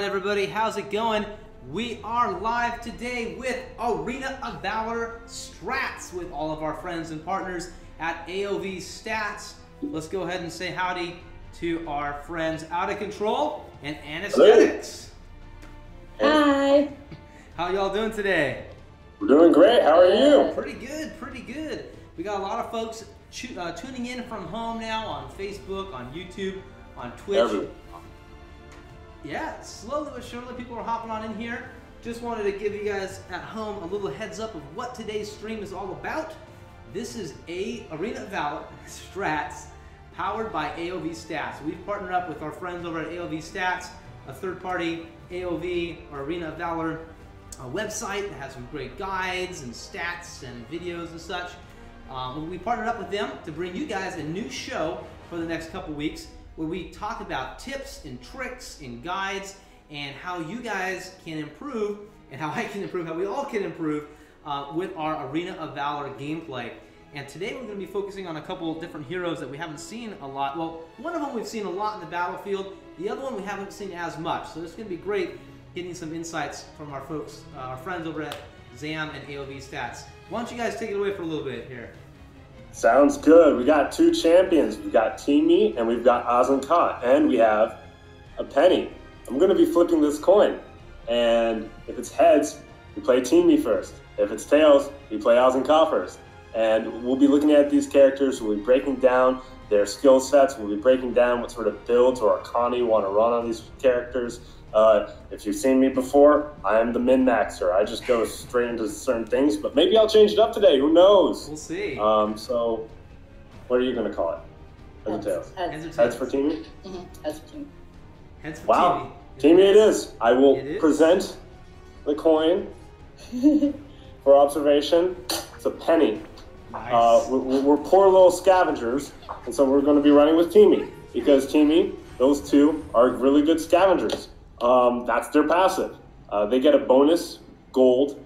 right, everybody, how's it going? We are live today with Arena of Valor Strats with all of our friends and partners at AOV Stats. Let's go ahead and say howdy to our friends Out of Control and Anesthetics. Hi. How y'all doing today? We're doing great. How are you? Pretty good, pretty good. We got a lot of folks tuning in from home now on Facebook, on YouTube, on Twitch. Yeah, slowly but surely people are hopping on in here. Just wanted to give you guys at home a little heads up of what today's stream is all about. This is Arena of Valor Strats powered by AOV Stats. We've partnered up with our friends over at AOV Stats, a third-party AOV or Arena of Valor website that has some great guides and stats and videos and such. We partnered up with them to bring you guys a new show for the next couple weeks, where we talk about tips and tricks and guides and how you guys can improve and how I can improve, how we all can improve with our Arena of Valor gameplay. And today we're going to be focusing on a couple different heroes that we haven't seen a lot. Well, one of them we've seen a lot in the battlefield. The other one we haven't seen as much. So it's going to be great getting some insights from our folks, our friends over at ZAM and AOV Stats. Why don't you guys take it away for a little bit here? Sounds good. We got two champions. We've got Teamy and we've got Azenka, and we have a penny. I'm going to be flipping this coin, and if it's heads, we play Teamy first. If it's tails, we play Azenka first. And we'll be looking at these characters. We'll be breaking down their skill sets. We'll be breaking down what sort of builds or arcana you want to run on these characters. If you've seen me before, I am the min-maxer. I just go straight into certain things, but maybe I'll change it up today. Who knows? We'll see. So what are you going to call it? Heads or tails? Heads for Teamy? Mm-hmm. Heads for Teamy. Heads for wow. Teamy. Teamy it is. I will present the coin for observation. It's a penny. Nice. We're poor little scavengers, and so we're going to be running with Teamy, because Teamy, those two are really good scavengers. That's their passive. They get a bonus gold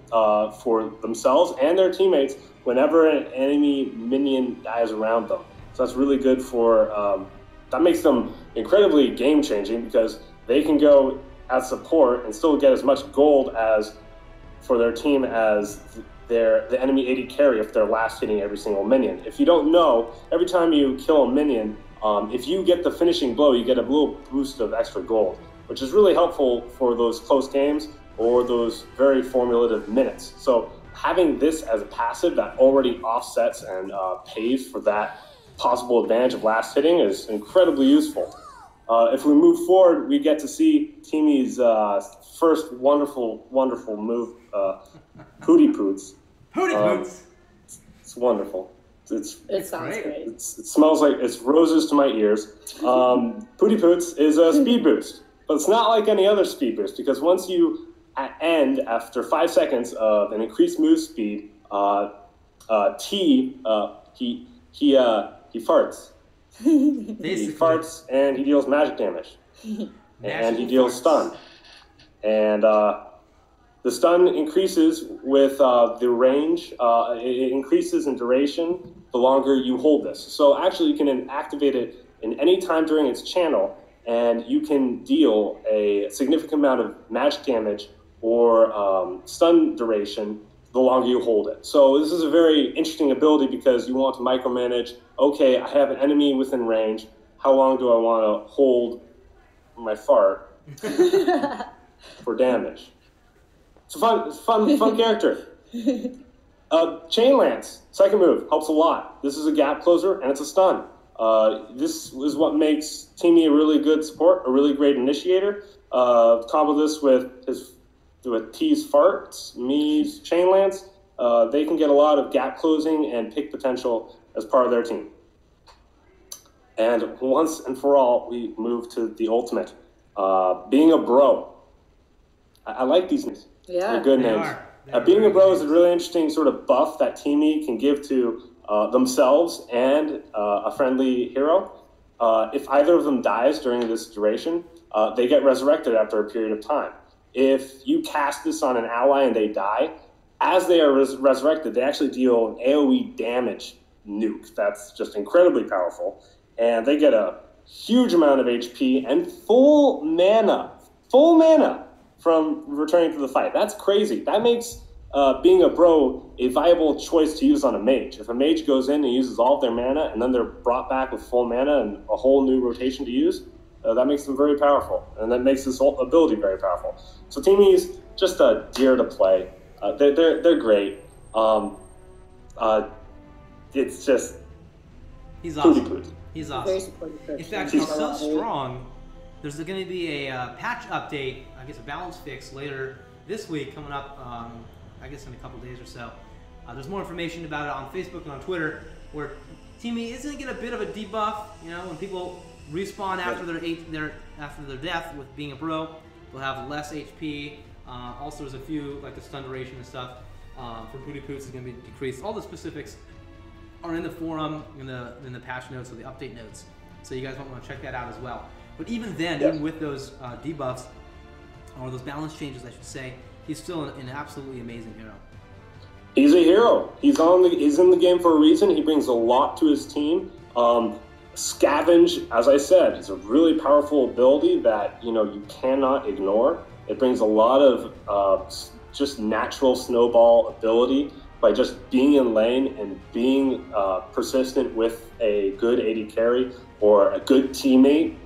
for themselves and their teammates whenever an enemy minion dies around them. So that's really good for, that makes them incredibly game-changing, because they can go as support and still get as much gold as for their team as the enemy AD carry if they're last hitting every single minion. If you don't know, every time you kill a minion, if you get the finishing blow, you get a little boost of extra gold, which is really helpful for those close games or those very formulative minutes. So having this as a passive that already offsets and pays for that possible advantage of last hitting is incredibly useful. If we move forward, we get to see Teamy's first wonderful move, Hootie Poots. Hootie Poots! It's wonderful. It sounds great. It smells like it's roses to my ears. Pootie Poots is a speed boost, but it's not like any other speed boost, because once you end after 5 seconds of an increased move speed, he farts. He farts and he deals magic damage, and he deals stun, and the stun increases with the range. It increases in duration the longer you hold this. So actually you can activate it in any time during its channel, and you can deal a significant amount of magic damage or stun duration the longer you hold it. So this is a very interesting ability, because you want to micromanage, okay, I have an enemy within range, how long do I want to hold my fart for damage? It's a fun character. Chain Lance, second move, helps a lot. This is a gap closer, and it's a stun. This is what makes Teamy a really good support, a really great initiator. Combo this with T's farts, me's Chain Lance. They can get a lot of gap closing and pick potential as part of their team. And once and for all, we move to the ultimate. Being a bro. I like these names. Yeah, they're good names. Being a bro is a really interesting sort of buff that Teamy can give to themselves and a friendly hero. If either of them dies during this duration, they get resurrected after a period of time. If you cast this on an ally and they die, as they are resurrected, they actually deal an AoE damage nuke. That's just incredibly powerful. And they get a huge amount of HP and full mana full mana from returning to the fight. That's crazy. That makes being a bro a viable choice to use on a mage. If a mage goes in and uses all of their mana and then they're brought back with full mana and a whole new rotation to use, that makes them very powerful, and that makes this whole ability very powerful. So Teamy's just a dear to play. They're great. It's just he's awesome. Pooty. He's awesome. In fact, he's so strong. There's going to be a patch update, I guess a balance fix later this week coming up. I guess in a couple days or so. There's more information about it on Facebook and on Twitter, where Teamy is going to get a bit of a debuff. You know, when people respawn after their death with being a bro, they'll have less HP. Also, there's a few like the stun duration and stuff for Pooty Poots is going to be decreased. All the specifics are in the forum, in the patch notes or the update notes, so you guys might want to check that out as well. But even then, even with those debuffs or those balance changes, I should say, he's still an absolutely amazing hero. He's a hero. He's in the game for a reason. He brings a lot to his team. Scavenge, as I said, is a really powerful ability that you cannot ignore. It brings a lot of just natural snowball ability by just being in lane and being persistent with a good AD carry or a good teammate,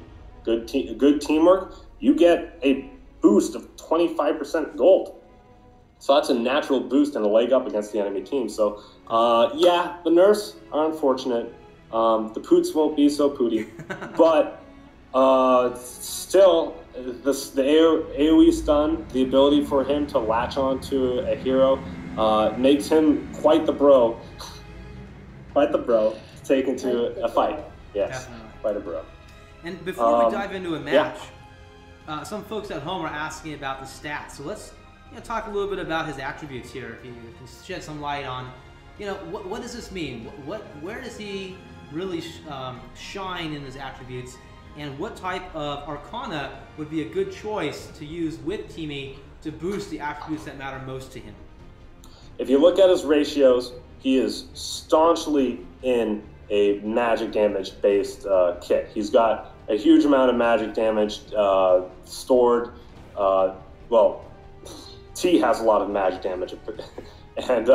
good teamwork. You get a boost of 25% gold. So that's a natural boost and a leg up against the enemy team. So yeah, the nerfs are unfortunate. The Poots won't be so pooty, but still, the AoE stun, the ability for him to latch on to a hero, makes him quite the bro. Quite the bro to take into a fight. Yes, definitely. Quite a bro. And before we dive into a match, some folks at home are asking about the stats. So let's talk a little bit about his attributes here. If you can shed some light on, what does this mean? Where does he really shine in his attributes? And what type of Arcana would be a good choice to use with Teamy to boost the attributes that matter most to him? If you look at his ratios, he is staunchly in a magic damage based kit. He's got a huge amount of magic damage stored. Well, T has a lot of magic damage, and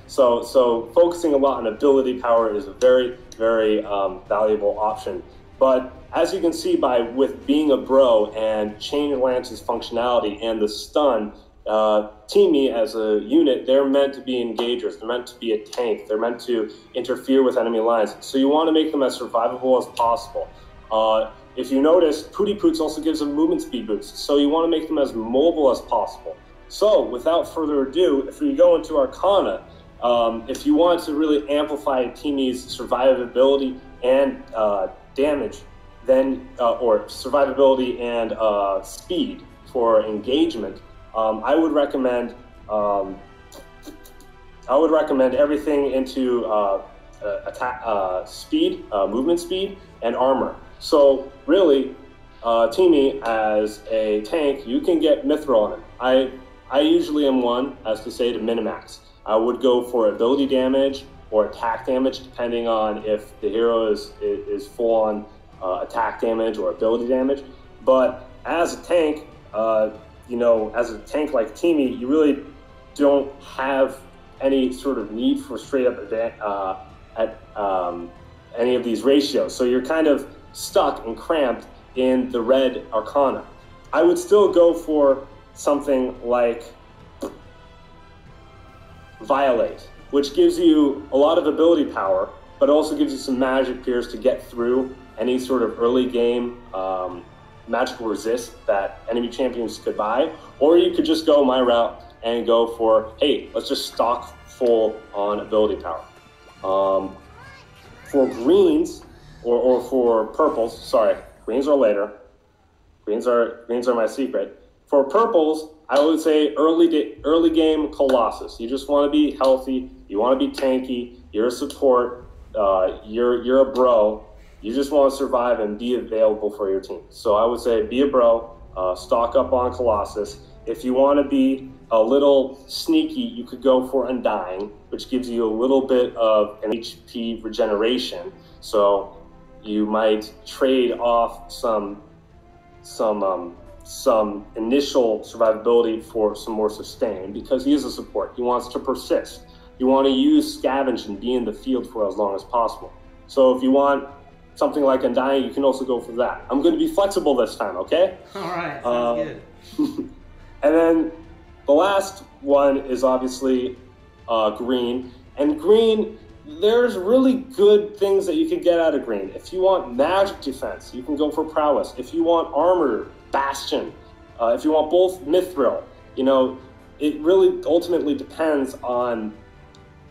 so focusing a lot on ability power is a very, very valuable option. But as you can see with being a bro and Chain Lance's functionality and the stun, Teamy as a unit, they're meant to be engagers. They're meant to be a tank. They're meant to interfere with enemy lines. So you want to make them as survivable as possible. If you notice, Pooty Poots also gives them movement speed boosts. So you want to make them as mobile as possible. So without further ado, if we go into Arcana, if you want to really amplify Teamy's survivability and damage, then or survivability and speed for engagement, I would recommend everything into attack speed, movement speed, and armor. So really, Teamy as a tank, you can get Mithril on him. I usually am one, as to say, to minimax. I would go for ability damage or attack damage, depending on if the hero is full on attack damage or ability damage. But as a tank, as a tank like Teamy, you really don't have any sort of need for straight up at any of these ratios. So you're kind of stuck and cramped in the red Arcana. I would still go for something like Violate, which gives you a lot of ability power, but also gives you some magic pierce to get through any sort of early game magical resist that enemy champions could buy. Or you could just go my route and go for, hey, let's just stock full on ability power. For greens, or for purples, sorry, greens are later. Greens are my secret. For purples, I would say early game Colossus. You just want to be healthy. You want to be tanky. You're a support. You're a bro. You just want to survive and be available for your team. So I would say be a bro. Stock up on Colossus. If you want to be a little sneaky, you could go for Undying, which gives you a little bit of an HP regeneration. So you might trade off some some initial survivability for some more sustain, because he is a support. He wants to persist. You want to use scavenge and be in the field for as long as possible. So if you want something like Undying, you can also go for that. I'm going to be flexible this time, okay? All right, sounds good. And then the last one is obviously green. And green, there's really good things that you can get out of green. If you want magic defense, you can go for prowess. If you want armor, bastion. If you want both, mithril. You know, it really ultimately depends on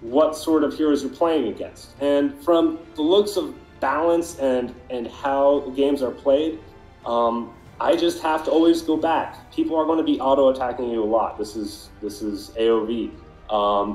what sort of heroes you're playing against. And from the looks of balance and how games are played, I just have to always go back. People are going to be auto-attacking you a lot. This is AoV.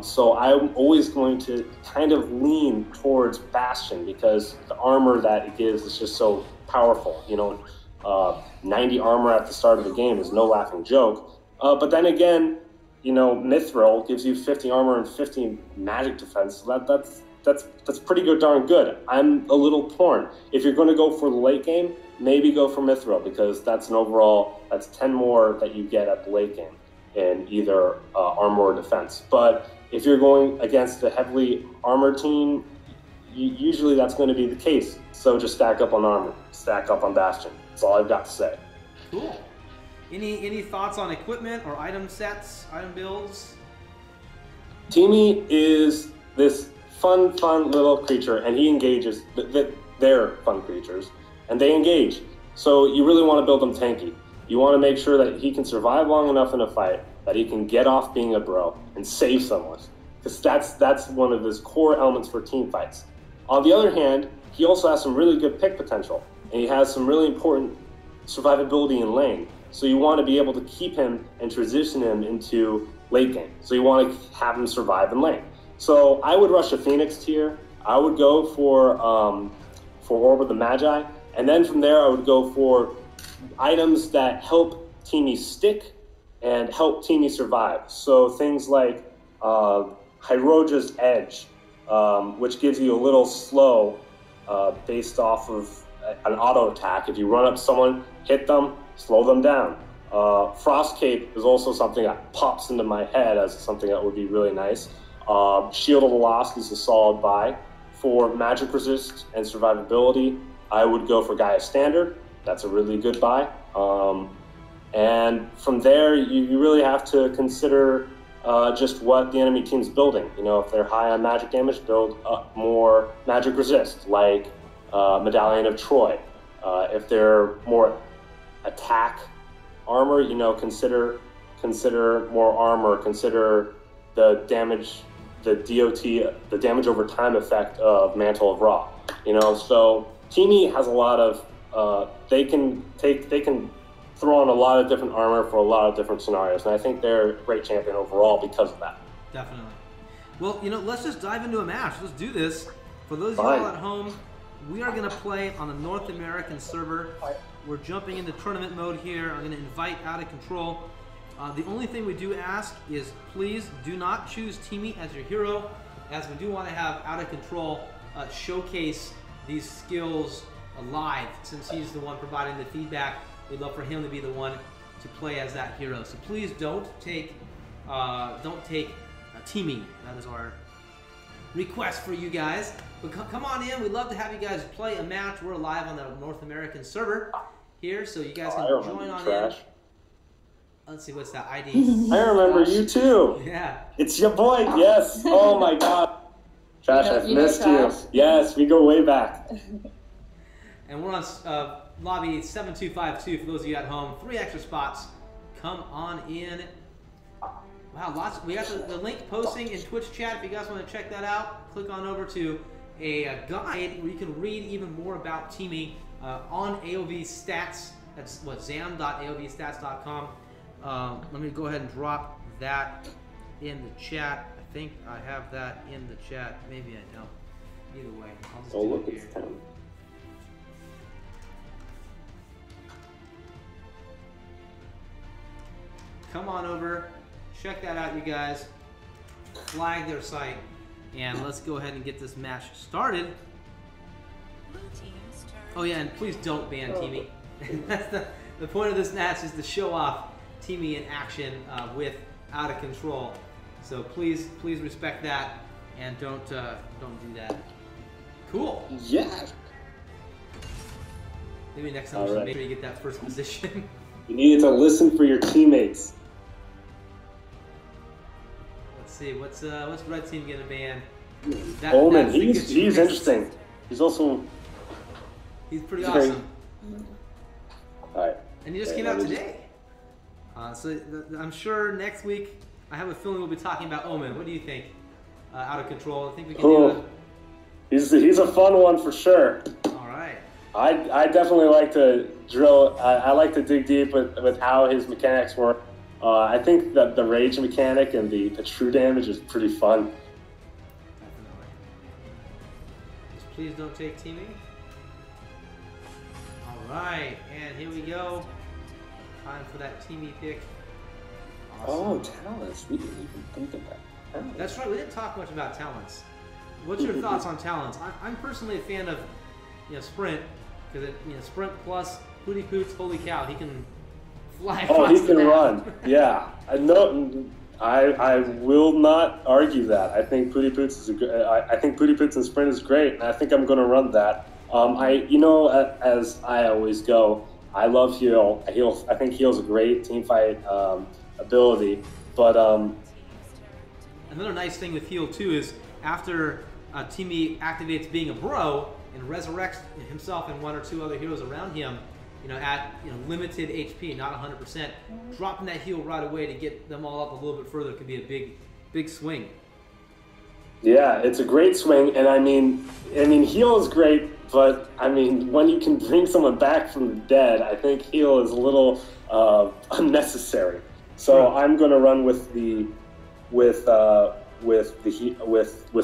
So I'm always going to kind of lean towards Bastion, because the armor that it gives is just so powerful. You know, 90 armor at the start of the game is no laughing joke. But then again, you know, Mithril gives you 50 armor and 50 magic defense. So that's pretty good, darn good. I'm a little torn. If you're going to go for the late game, maybe go for Mithril, because that's an overall, that's 10 more that you get at the late game in either armor or defense. But if you're going against a heavily armored team, usually that's going to be the case. So just stack up on armor, stack up on Bastion. That's all I've got to say. Cool. Any thoughts on equipment or item sets, item builds? Teamy is this fun little creature, and he engages. They're fun creatures, and they engage. So you really want to build them tanky. You want to make sure that he can survive long enough in a fight that he can get off being a bro and save someone, because that's one of his core elements for team fights. On the other hand, he also has some really good pick potential, and he has some really important survivability in lane. So you want to be able to keep him and transition him into late game. So you want to have him survive in lane. So I would rush a Phoenix tier. I would go for Orb of the Magi, and then from there I would go for items that help Teamy stick and help Teamy survive. So things like Hyroja's Edge, which gives you a little slow based off of an auto attack. If you run up to someone, hit them, slow them down. Frost Cape is also something that pops into my head as something that would be really nice. Shield of the Lost is a solid buy. For magic resist and survivability, I would go for Gaia Standard. That's a really good buy. And from there, you really have to consider just what the enemy team's building. You know, if they're high on magic damage, build up more magic resist, like Medallion of Troy. If they're more attack armor, you know, consider more armor, consider the damage, the DOT, the damage over time effect of Mantle of Ra. You know, so Teamy has a lot of, they can throw on a lot of different armor for a lot of different scenarios, and I think they're a great champion overall because of that. Definitely. Well, you know, let's just dive into a match. Let's do this. For those of you all at home, we are going to play on the North American server. We're jumping into tournament mode here. I'm going to invite Out of Control. The only thing we do ask is please do not choose Teamy as your hero, as we do want to have Out of Control showcase these skills live, since he's the one providing the feedback. We'd love for him to be the one to play as that hero. So please don't take Teamy. That is our request for you guys. But come on in. We'd love to have you guys play a match. We're live on the North American server here, so you guys can join on in. Let's see, what's that ID? I remember you too. Yeah. It's your boy. Yes. Oh my God. Trash, I've missed you. Yes, we go way back. And we're on lobby 7252 for those of you at home. 3 extra spots. Come on in. Wow, lots. We got the link posting in Twitch chat. If you guys want to check that out, click on over to a guide where you can read even more about Teamy on AOV Stats. That's what, zam.aovstats.com. Let me go ahead and drop that in the chat. I think I have that in the chat. Maybe I don't. Either way, I'll just do it here. Come on over, check that out, you guys. Flag their site, and let's go ahead and get this match started. Oh yeah, and please don't ban Teamy. That's the point of this match is to show off Teamy in action with Out of Control. So please respect that and don't do that. Cool. Yeah. Maybe next time we should make sure you get that first position. You needed to listen for your teammates. Let's see, what's red team gonna ban? Omen, he's interesting. He's pretty awesome. All right. And he just came out today. So I'm sure next week, I have a feeling we'll be talking about Omen. What do you think? Out of Control. I think we can do it. He's a fun one for sure. All right. I definitely like to drill. I like to dig deep with how his mechanics work. I think that the rage mechanic and the true damage is pretty fun. Definitely. Just please don't take teaming. All right, and here we go. Time for that teamy pick. Awesome. Oh, talents. We didn't even think of that. Talents. That's right. We didn't talk much about talents. What's your thoughts on talents? I'm personally a fan of, sprint, because sprint plus Pooty Poots. Holy cow, he can fly across Oh, he can the map. run. Yeah, I will not argue that. I think Pooty Poots is I think Pooty Poots and sprint is great, and I think I'm going to run that. As I always go, I love heal. I think heal's a great team fight ability, but another nice thing with heal too is after Teamy activates being a bro and resurrects himself and one or two other heroes around him, at limited HP, not 100%, dropping that heal right away to get them all up a little bit further could be a big swing. Yeah, it's a great swing, and I mean heal is great, but when you can bring someone back from the dead, I think heal is a little unnecessary. So I'm going to run with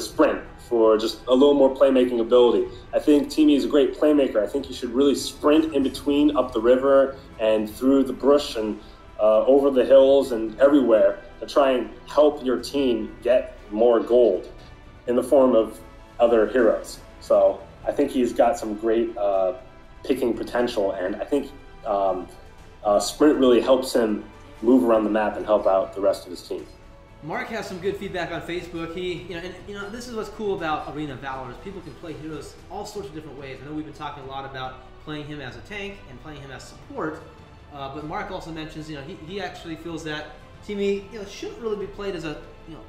sprint for just a little more playmaking ability. I think Teamy is a great playmaker. I think you should really sprint in between, up the river and through the brush and over the hills and everywhere to try and help your team get more gold in the form of other heroes. So I think he's got some great picking potential, and I think sprint really helps him move around the map and help out the rest of his team. Mark has some good feedback on Facebook. This is what's cool about Arena of Valor is people can play heroes all sorts of different ways. I know we've been talking a lot about playing him as a tank and playing him as support, but Mark also mentions, he actually feels that Teamy, shouldn't really be played as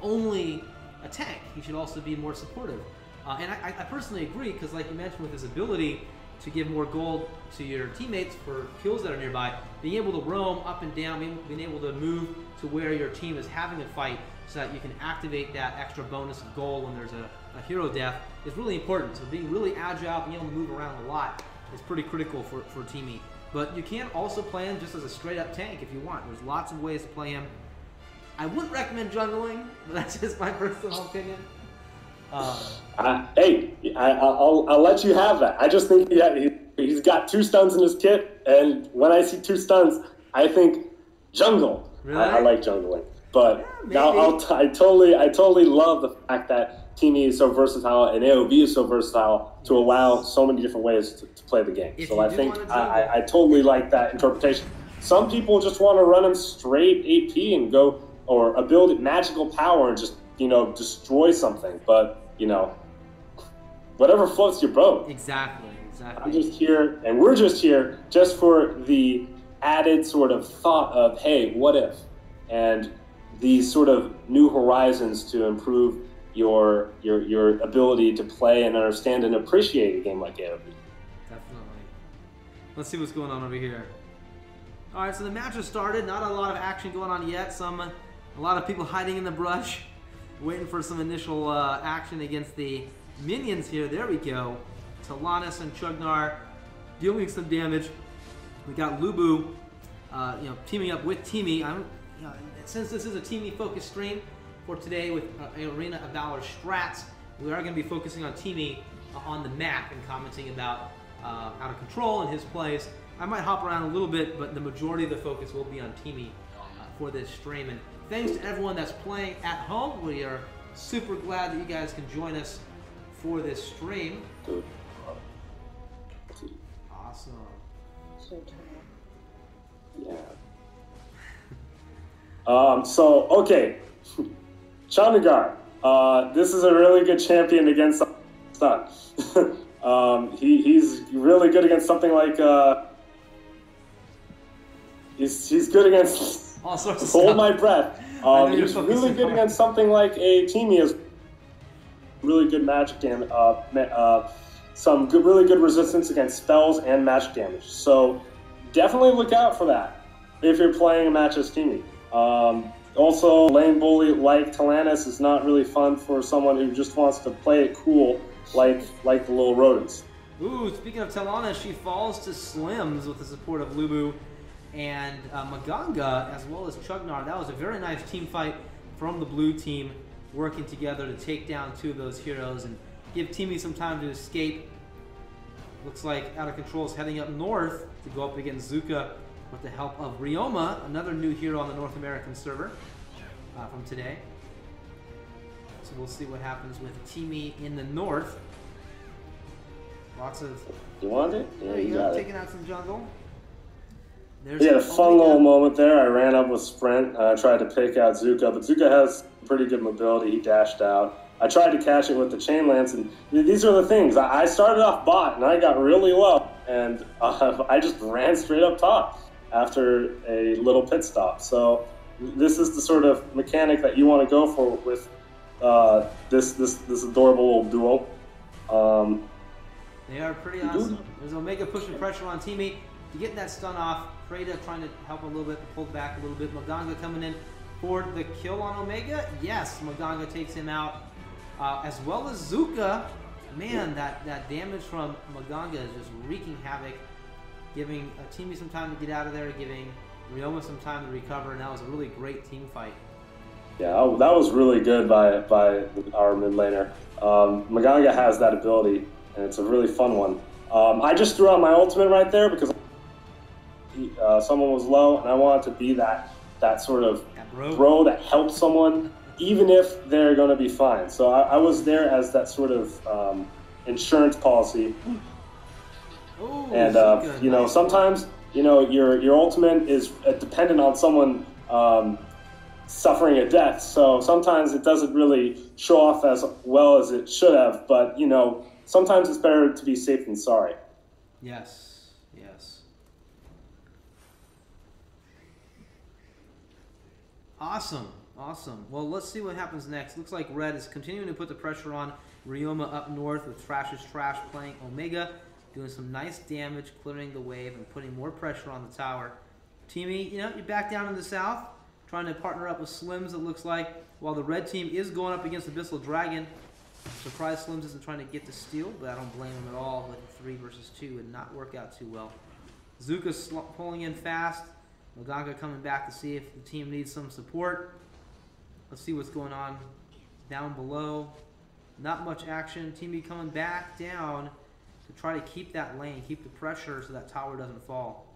only a tank. He should also be more supportive. And I personally agree, because like you mentioned with his ability to give more gold to your teammates for kills that are nearby, being able to roam up and down, being able to move to where your team is having a fight so that you can activate that extra bonus of gold when there's a hero death is really important. So being really agile, being able to move around a lot is pretty critical for Teamy. But you can also play him just as a straight up tank if you want. There's lots of ways to play him. I wouldn't recommend jungling, but that's just my personal opinion. Hey, I'll let you have that. I just think he's got 2 stuns in his kit, and when I see 2 stuns, I think jungle. Really? I like jungling, but yeah, I totally love the fact that Teamy is so versatile and AOV is so versatile to allow so many different ways to play the game. So I think I totally like that interpretation. Some people just want to run him straight AP and go, or ability magical power and just destroy something, but whatever floats your boat. Exactly. I'm just here, and we're just here just for the added sort of thought of, hey, what if? And these sort of new horizons to improve your ability to play and understand and appreciate a game like AOV. Definitely. Let's see what's going on over here. All right, so the match has started. Not a lot of action going on yet. A lot of people hiding in the brush, waiting for some initial action against the minions here. There we go. Talanis and Chugnar dealing some damage. We got Lubu, teaming up with Teamy. Since this is a Teamy-focused stream for today with Arena of Valor Strats, we are going to be focusing on Teamy on the map and commenting about Out of Control and his plays. I might hop around a little bit, but the majority of the focus will be on Teamy for this stream. And thanks to everyone that's playing at home. We are super glad that you guys can join us for this stream. Awesome. Yeah. Okay. Chandigarh. This is a really good champion against Stun. He's really good against something like he's good against all sorts of hold stuff. My breath. He's really good against something like a Teamy is really good magic damage. Some really good resistance against spells and magic damage. So definitely look out for that if you're playing a match as Teamy. Also, lane bully like Talanis is not really fun for someone who just wants to play it cool, like the little rodents. Ooh, speaking of Talanis, she falls to Slims with the support of Lubu and Maganga, as well as Chugnar. That was a very nice team fight from the blue team, working together to take down two of those heroes and give Teamy some time to escape. Looks like Out of Control is heading up north to go up against Zuka with the help of Ryoma, another new hero on the North American server from today. So we'll see what happens with Teamy in the north. Lots of... You want it? Yeah, there you go, got taking it. out some jungle. There's a fun little moment there. I ran up with Sprint. I tried to pick out Zuka, but Zuka has pretty good mobility. He dashed out. I tried to catch it with the Chain Lance, and these are the things. I started off bot, and I got really low, and I just ran straight up top after a little pit stop. So this is the sort of mechanic that you want to go for with this adorable little duo. They are pretty awesome. There's Omega pushing pressure on Teamy to get that stun off. Freda trying to help a little bit, pulled back a little bit. Maganga coming in for the kill on Omega. Yes, Maganga takes him out, as well as Zuka. Man, that damage from Maganga is just wreaking havoc, giving Teamy some time to get out of there, giving Ryoma some time to recover, and that was a really great team fight. Yeah, that was really good by our mid laner. Maganga has that ability, and it's a really fun one. I just threw out my ultimate right there because someone was low, and I wanted to be that sort of bro that helps someone, even if they're going to be fine. So I was there as that sort of insurance policy. Ooh, and sometimes your ultimate is dependent on someone suffering a death. So sometimes it doesn't really show off as well as it should have. But sometimes it's better to be safe than sorry. Yes. Awesome. Well, let's see what happens next. Looks like Red is continuing to put the pressure on Ryoma up north with Trash's Trash playing Omega, doing some nice damage, clearing the wave and putting more pressure on the tower. Teamy, you're back down in the south, trying to partner up with Slims, it looks like, while the red team is going up against Abyssal Dragon. Surprised Slims isn't trying to get the steal, but I don't blame him at all. With 3 versus 2 would not work out too well. Zuka's pulling in fast. Maganga coming back to see if the team needs some support. Let's see what's going on down below. Not much action. Teamy coming back down to try to keep that lane, keep the pressure so that tower doesn't fall.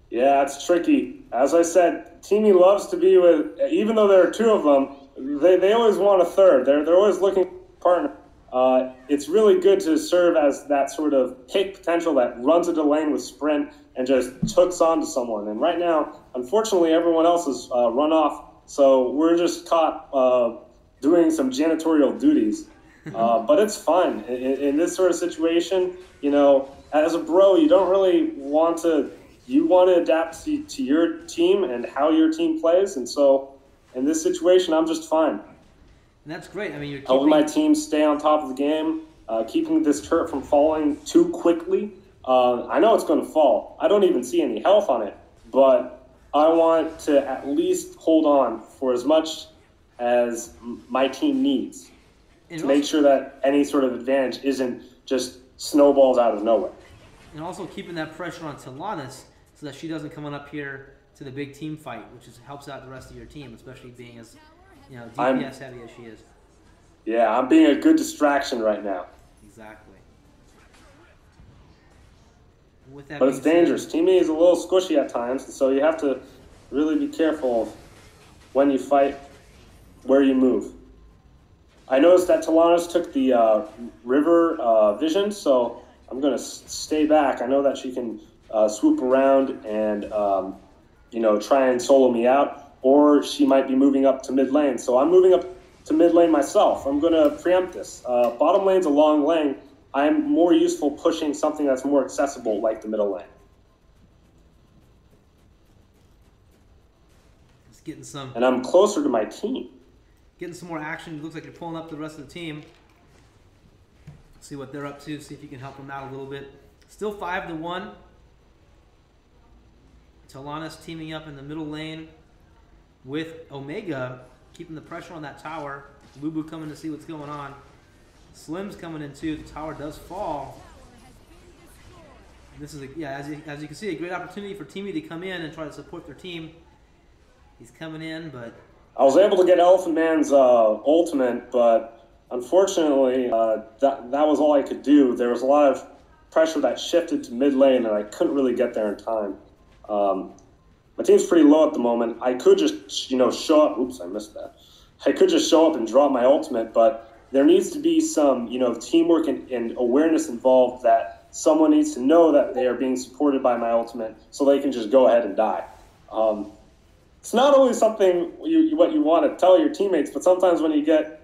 Yeah, it's tricky. As I said, Teamy loves to be with, even though there are 2 of them, they always want a third. They're always looking for a partner. It's really good to serve as that sort of pick potential that runs into the lane with Sprint and just hooks onto someone. And right now, unfortunately, everyone else has run off, so we're just caught doing some janitorial duties. But it's fine. In this sort of situation, as a bro, you don't really want to, you want to adapt to your team and how your team plays. And so in this situation, I'm just fine. And that's great. I mean, you're helping my team stay on top of the game, keeping this turret from falling too quickly. I know it's going to fall. I don't even see any health on it, but I want to at least hold on for as much as my team needs to make sure that any sort of advantage isn't just snowballs out of nowhere. And also keeping that pressure on Talanis so that she doesn't come on up here to the big team fight, which helps out the rest of your team, especially being as DPS heavy as she is. Yeah, I'm being a good distraction right now. Exactly. With that but it's dangerous. Teamy is a little squishy at times, so you have to really be careful of when you fight, where you move. I noticed that Talanis took the river vision, so I'm going to stay back. I know that she can swoop around and, you know, try and solo me out, or she might be moving up to mid lane. So I'm moving up to mid lane myself. I'm going to preempt this. Bottom lane's a long lane. I'm more useful pushing something that's more accessible, like the middle lane. Just getting some. And I'm closer to my team. Getting some more action. It looks like you're pulling up the rest of the team. See what they're up to. See if you can help them out a little bit. Still 5-1. Talana's teaming up in the middle lane with Omega, keeping the pressure on that tower. Lubu coming to see what's going on. Slim's coming in too. The tower does fall. This is as you can see, a great opportunity for Teamy to come in and try to support their team. He's coming in, but I was able to get Elephant Man's ultimate, but unfortunately, that was all I could do. There was a lot of pressure that shifted to mid lane, and I couldn't really get there in time. My team's pretty low at the moment. I could just, you know, show up. Oops, I missed that. I could just show up and drop my ultimate, but there needs to be some, you know, teamwork and awareness involved, that someone needs to know that they are being supported by my ultimate, so they can just go ahead and die. It's not always something what you want to tell your teammates, but sometimes when you get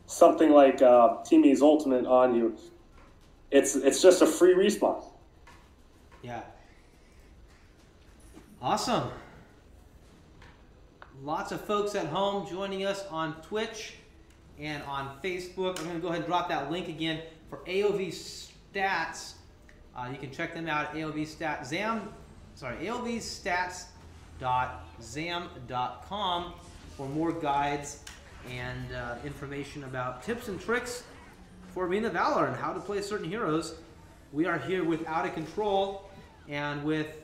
something like Teamy's ultimate on you, it's just a free respawn. Yeah. Awesome. Lots of folks at home joining us on Twitch and on Facebook. I'm going to go ahead and drop that link again for AOV Stats. You can check them out at AOVstats.zam.com for more guides and information about tips and tricks for Arena of Valor and how to play certain heroes. We are here with Out of Control and with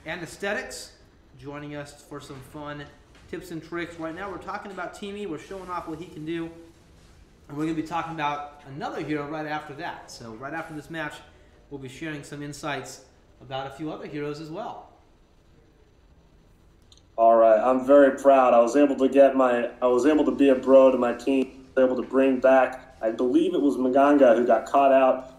Anesthetics joining us for some fun tips and tricks. Right now we're talking about Teamy. We're showing off what he can do. And we're going to be talking about another hero right after that. So right after this match, we'll be sharing some insights about a few other heroes as well. All right, I'm very proud. I was able to be a bro to my team. I was able to bring back, I believe it was Maganga who got caught out,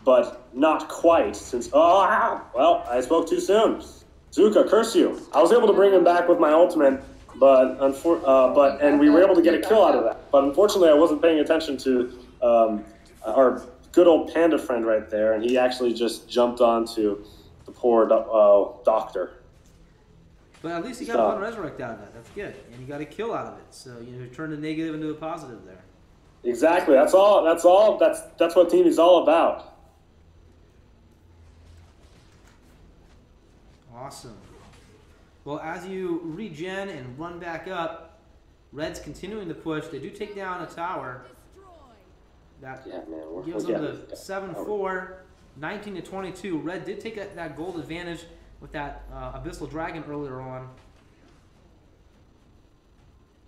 but not quite. Well, I spoke too soon. Zuka, curse you. I was able to bring him back with my ultimate, and we were able to get a kill out of that. But unfortunately, I wasn't paying attention to our good old panda friend right there, and he actually just jumped onto the poor doctor. But at least you got one resurrect out of that. That's good, and you got a kill out of it. So you turned a negative into a positive there. Exactly. That's all. That's what team is all about. Awesome. Well, as you regen and run back up, Red's continuing to push. They do take down a tower. That gives them the 7-4, 19-22. Red did take that gold advantage with that Abyssal Dragon earlier on.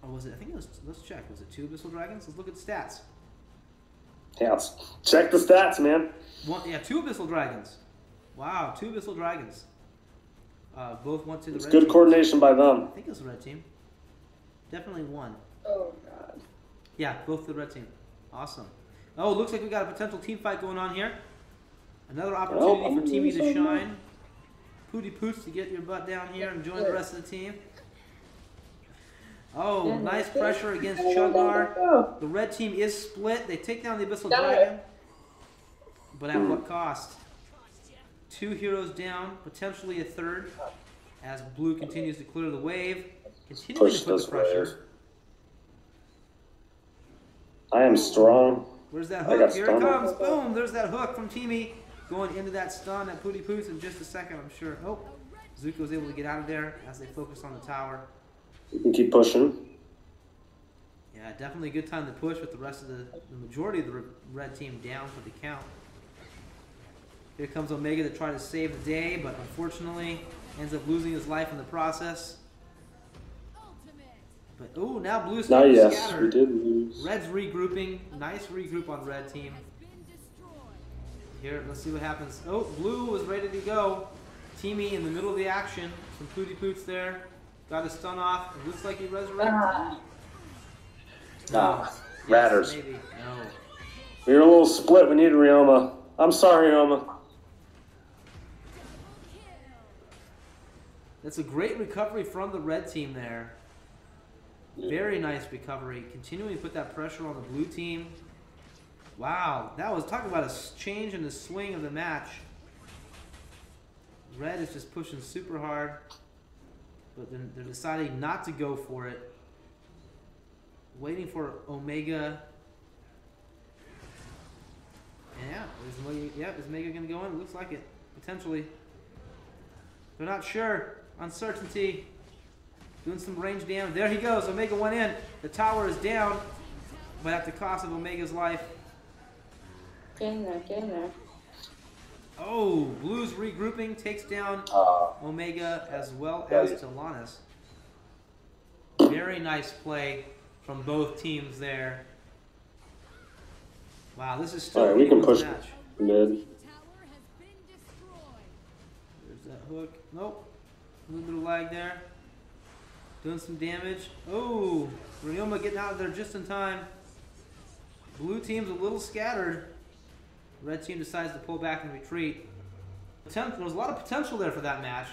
Or was it? I think it was. Let's check. Was it 2 Abyssal Dragons? Let's look at the stats. Yeah, let's check the stats, man. 2 Abyssal Dragons. Wow, 2 Abyssal Dragons. Both went to the red good team. Coordination by them. I think it was the red team. Definitely one. Oh, God. Yeah, both the red team. Awesome. Oh, it looks like we got a potential team fight going on here. Another opportunity for Teamy to shine. Pooty Poots to get your butt down here and join the rest of the team. Oh, nice pressure against Chuggar. The red team is split. They take down the Abyssal Dragon. But at what cost? 2 heroes down, potentially a third, as Blue continues to clear the wave, continuing to put the pressure. I am strong. Where's that hook? Here it comes. Boom! There's that hook from Teamy going into that stun at Pooty Poots in just a second, I'm sure. Oh, Zuka was able to get out of there as they focus on the tower. You can keep pushing. Yeah, definitely a good time to push with the rest of the majority of the red team down for the count. Here comes Omega to try to save the day, but unfortunately ends up losing his life in the process. But oh, now Blue's starting to scatter. We did lose. Red's regrouping. Nice regroup on red team. Here, let's see what happens. Oh, Blue was ready to go. Teamy in the middle of the action. Some Pooty Poots there. Got his stun off. It looks like he resurrected. Ratters. Maybe. No. We were a little split. We need Ryoma. I'm sorry, Oma. That's a great recovery from the red team there. Very nice recovery. Continuing to put that pressure on the blue team. Wow, that was talking about a change in the swing of the match. Red is just pushing super hard, but then they're deciding not to go for it. Waiting for Omega. Yeah, is Omega going to go in? Looks like it, potentially. They're not sure. Uncertainty. Doing some range damage. There he goes. Omega went in. The tower is down, but at the cost of Omega's life. Get in there, get in there. Oh, Blue's regrouping takes down Omega as well as Talanis. Very nice play from both teams there. Wow, this is still all right, we can push match. mid. There's that hook. Nope. A little bit of lag there. Doing some damage. Oh, Ryoma getting out of there just in time. Blue team's a little scattered. Red team decides to pull back and retreat. There was a lot of potential there for that match,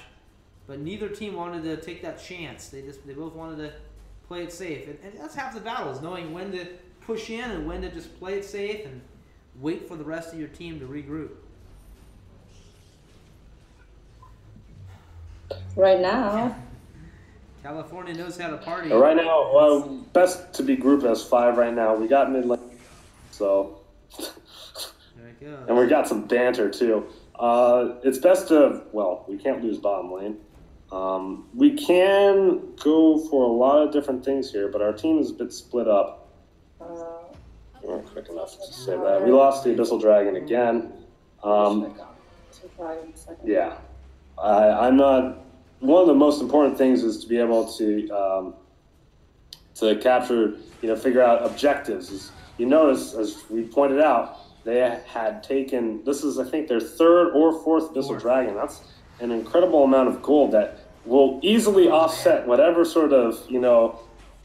but neither team wanted to take that chance. They both wanted to play it safe, and that's half the battle, is knowing when to push in and when to just play it safe and wait for the rest of your team to regroup. Right now. California knows how to party. Right now, well, best to be grouped as 5 right now. We got mid lane, so. There it goes. And we got some banter too. It's best to, well, we can't lose bottom lane. We can go for a lot of different things here, but our team is a bit split up. We weren't quick enough to say that. We lost the Abyssal Dragon again. Yeah. I'm not. One of the most important things is to be able to capture, figure out objectives. As you notice, as we pointed out, they had taken, this is, I think, their 3rd or 4th Abyssal Dragon. That's an incredible amount of gold that will easily offset whatever sort of,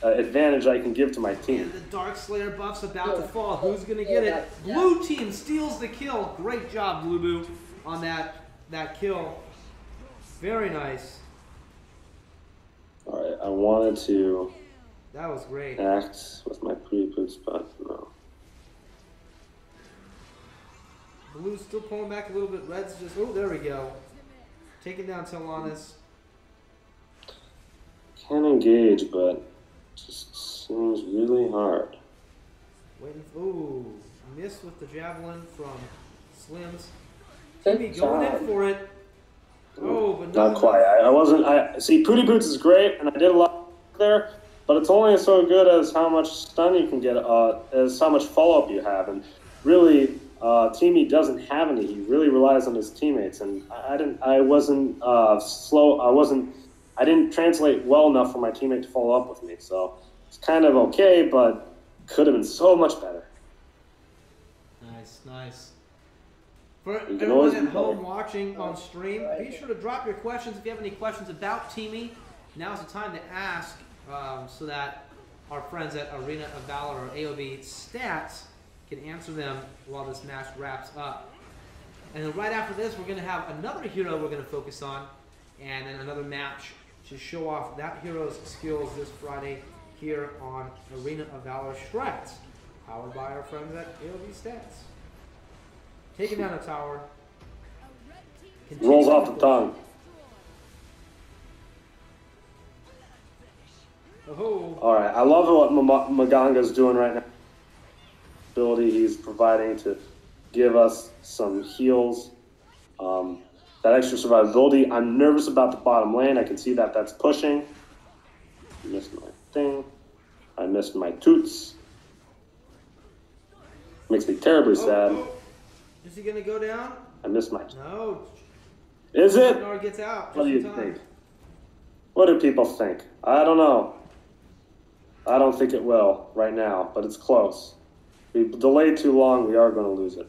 advantage I can give to my team. And the Dark Slayer buff's about to fall. Who's going to get it? Blue team steals the kill. Great job, Blue Boo, on that kill. Very nice. All right, I wanted to that was great. Act with my pre-boots, but no. Blue's still pulling back a little bit. Red's just, oh, there we go. Taking down Talanis. Can engage, but just seems really hard. Waiting, ooh, missed with the javelin from Slims. Maybe going in for it. Oh, but not quite. I wasn't. See, Pooty Boots is great, and I did a lot there, but it's only so good as how much stun you can get, as how much follow-up you have, and really, Teamy doesn't have any. He really relies on his teammates, and I didn't translate well enough for my teammate to follow up with me, so it's kind of okay, but could have been so much better. Nice. For everyone at home watching on stream, be sure to drop your questions. If you have any questions about Teamy, now's the time to ask, so that our friends at Arena of Valor or AOV Stats can answer them while this match wraps up. And then right after this, we're going to have another hero we're going to focus on, and then another match to show off that hero's skills this Friday here on Arena of Valor Strats, powered by our friends at AOV Stats. Taking down a tower. Rolls off the tongue. Oh. All right, I love what Maganga's doing right now. Ability he's providing to give us some heals. That extra survivability. I'm nervous about the bottom lane. I can see that that's pushing. I missed my thing. I missed my toots. Makes me terribly sad. Is he going to go down? I missed my... No. Is it? Nor gets out. What do you think? What do people think? I don't know. I don't think it will right now, but it's close. We delayed too long, we are going to lose it.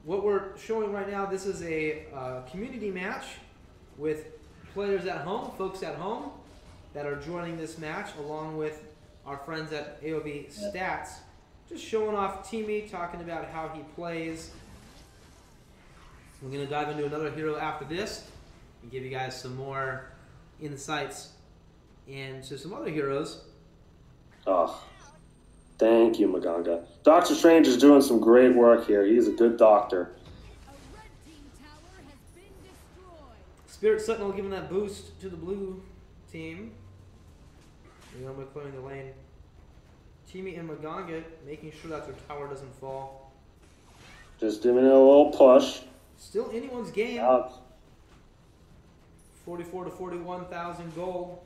What we're showing right now, this is a community match with players at home, folks at home that are joining this match, along with our friends at AOV Stats. just showing off Teamy, talking about how he plays. We're going to dive into another hero after this and give you guys some more insights into some other heroes. Oh, thank you, Maganga. Doctor Strange is doing some great work here. He's a good doctor. Spirit Sentinel giving that boost to the blue team. Ryoma clearing the lane. Teamy and Maganga making sure that their tower doesn't fall. Just doing a little push. Still anyone's game. 44 to 41,000 gold.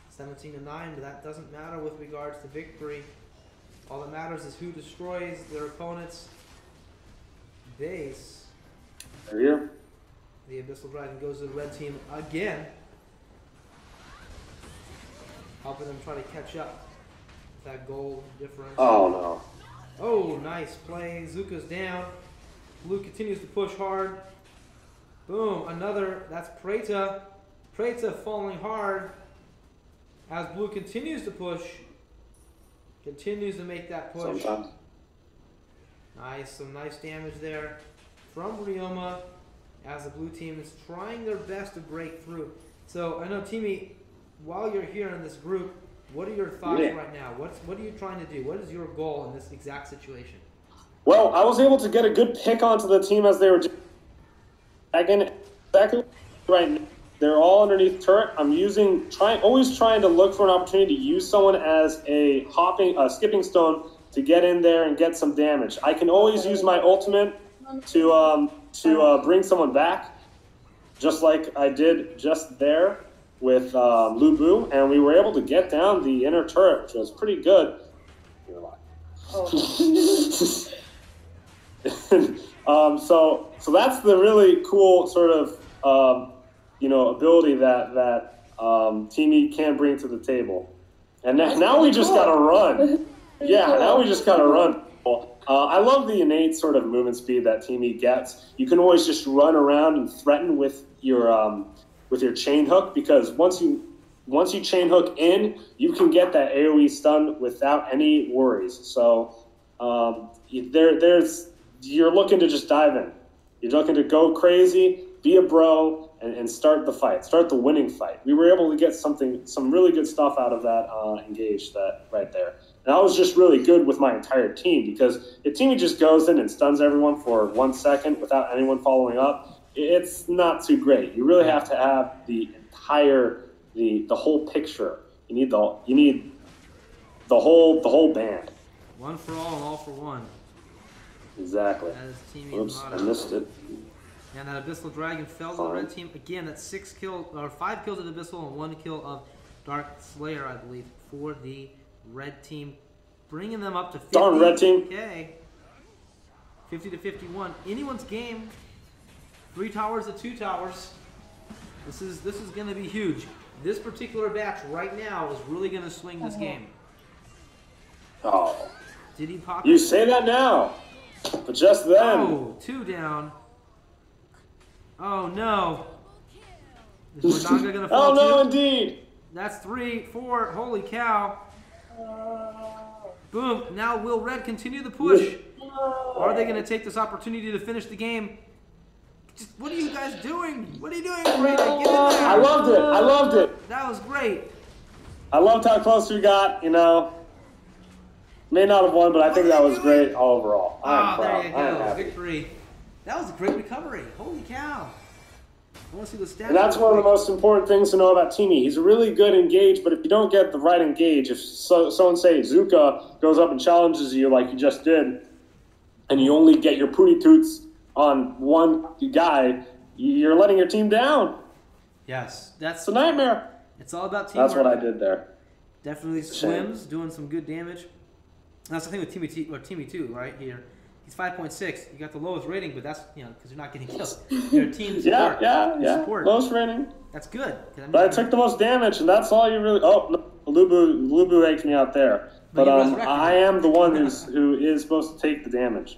17 to 9, but that doesn't matter with regards to victory. All that matters is who destroys their opponent's base. There you go. The Abyssal Dragon goes to the red team again. Helping them try to catch up with that gold difference. Oh, no. Oh, nice play. Zuka's down. Blue continues to push hard. Boom, another. That's Preta. Preta falling hard as Blue continues to push. Continues to make that push. Sometimes. Nice, some nice damage there from Ryoma as the blue team is trying their best to break through. So I know, Teamy, while you're here in this group, what are your thoughts right now? What are you trying to do? What is your goal in this exact situation? Well, I was able to get a good pick onto the team as they were again exactly right now. They're all underneath turret. I'm always trying to look for an opportunity to use someone as a skipping stone to get in there and get some damage. I can always use my ultimate to bring someone back, just like I did just there with Lu Bu, and we were able to get down the inner turret, which was pretty good. You're alive. So that's the really cool sort of ability that Teamy can bring to the table. And now we just gotta run. Yeah, now we just gotta run. I love the innate sort of movement speed that Teamy gets. You can always just run around and threaten with your chain hook, because once you chain hook in, you can get that AoE stun without any worries. So you're looking to just dive in. You're looking to go crazy, be a bro, and start the fight, start the winning fight. We were able to get some really good stuff out of that engage that right there. And I was just really good with my entire team, because if Teamy just goes in and stuns everyone for 1 second without anyone following up, it's not too great. You really have to have the whole picture. You need the whole band. One for all for one. Exactly. That is Teamy. Oops, I missed it. And that Abyssal Dragon fell to the red team. Again, that's 5 kills of Abyssal and 1 kill of Dark Slayer, I believe, for the red team, bringing them up to 50. Darn red team. Okay. 50 to 51. Anyone's game. 3 towers to 2 towers. This is going to be huge. This particular batch right now is really going to swing this game. Oh. Did he pop? You say that now, but just then. Oh, 2 down. Oh no. Is Maganga going to fall Oh no, too? indeed. That's 3, 4. Holy cow. Boom. Now will Red continue the push? Are they going to take this opportunity to finish the game? What are you guys doing? What are you doing? Get in there. I loved it. That was great. I loved how close we got, May not have won, but I think that was great overall. I'm proud. There you go. Victory. That was a great recovery. Holy cow. I want to see the stats. And that's one of the most important things to know about Teamy. He's a really good engage, but if you don't get the right engage, if someone, say, Zuka, goes up and challenges you like you just did, and you only get your pooty toots on one guy, you're letting your team down. Yes. It's a nightmare. It's all about teamwork. That's what I did there. Definitely swims, doing some good damage. That's the thing with Teamy too, right here. He's 5.6. You got the lowest rating, but that's because you're not getting killed. You're a team support. Yeah. Support. Lowest rating. That's good. But I took the most damage, and that's all you really. Oh, no, Lu Bu egged me out there. But I am the one who is supposed to take the damage.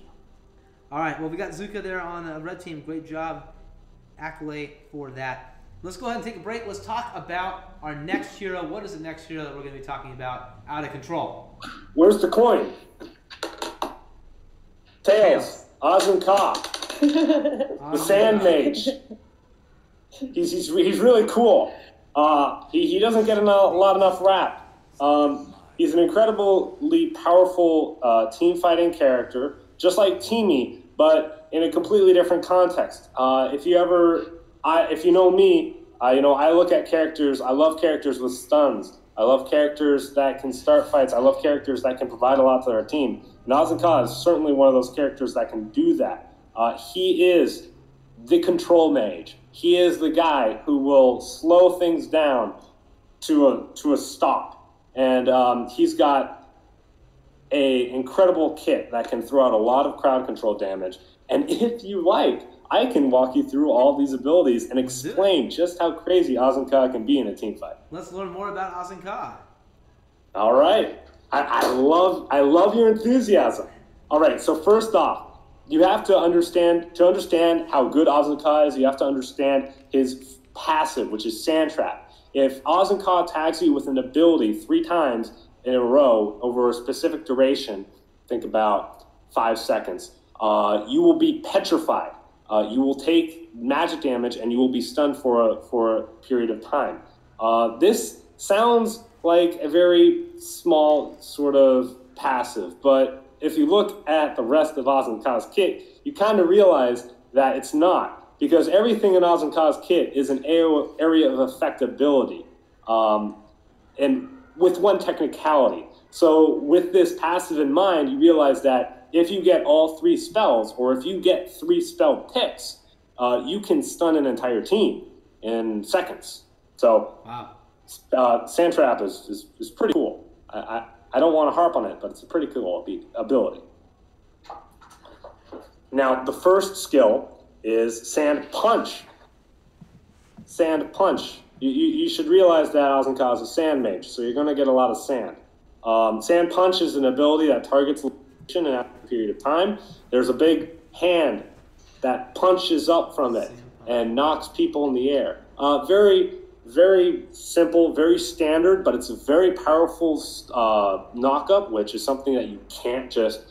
All right. Well, we got Zuka there on the red team. Great job. Accolade for that. let's go ahead and take a break. Let's talk about our next hero. What is the next hero that we're going to be talking about? Out of control. Where's the coin? Tails. Azen-Ka. The Sand Mage. He's really cool. He doesn't get enough rap. He's an incredibly powerful team fighting character, just like Teamy, but in a completely different context. If you know me, I look at characters. I love characters with stuns. I love characters that can start fights. I love characters that can provide a lot to their team. And Azen-Ka is certainly one of those characters that can do that. He is the control mage. He is the guy who will slow things down to a stop. And he's got an incredible kit that can throw out a lot of crowd control damage. And if you like, I can walk you through all these abilities and explain just how crazy Azen-Ka can be in a team fight. Let's learn more about Azen-Ka. All right. I love your enthusiasm. All right, so first off, you have to understand how good Azen-Ka is, you have to understand his passive, which is Sand Trap. If Azen-Ka tags you with an ability 3 times in a row over a specific duration, think about 5 seconds, you will be petrified. You will take magic damage and you will be stunned for a period of time. This sounds like a very small sort of passive, but if you look at the rest of Azen-Ka's kit, you kind of realize that it's not, because everything in Azen-Ka's kit is an area of effect ability, and with one technicality. So with this passive in mind, you realize that if you get all 3 spells, or if you get 3 spell picks, you can stun an entire team in seconds. So Sand Trap is pretty cool. I don't want to harp on it, but it's a pretty cool ability. Now, the first skill is Sand Punch. Sand Punch. You should realize that Azen-Ka is a sand mage, so you're going to get a lot of sand. Sand Punch is an ability that targets in a period of time. There's a big hand that punches up from it and knocks people in the air. Very, very simple, very standard, but it's a very powerful knock-up, which is something that you can't just,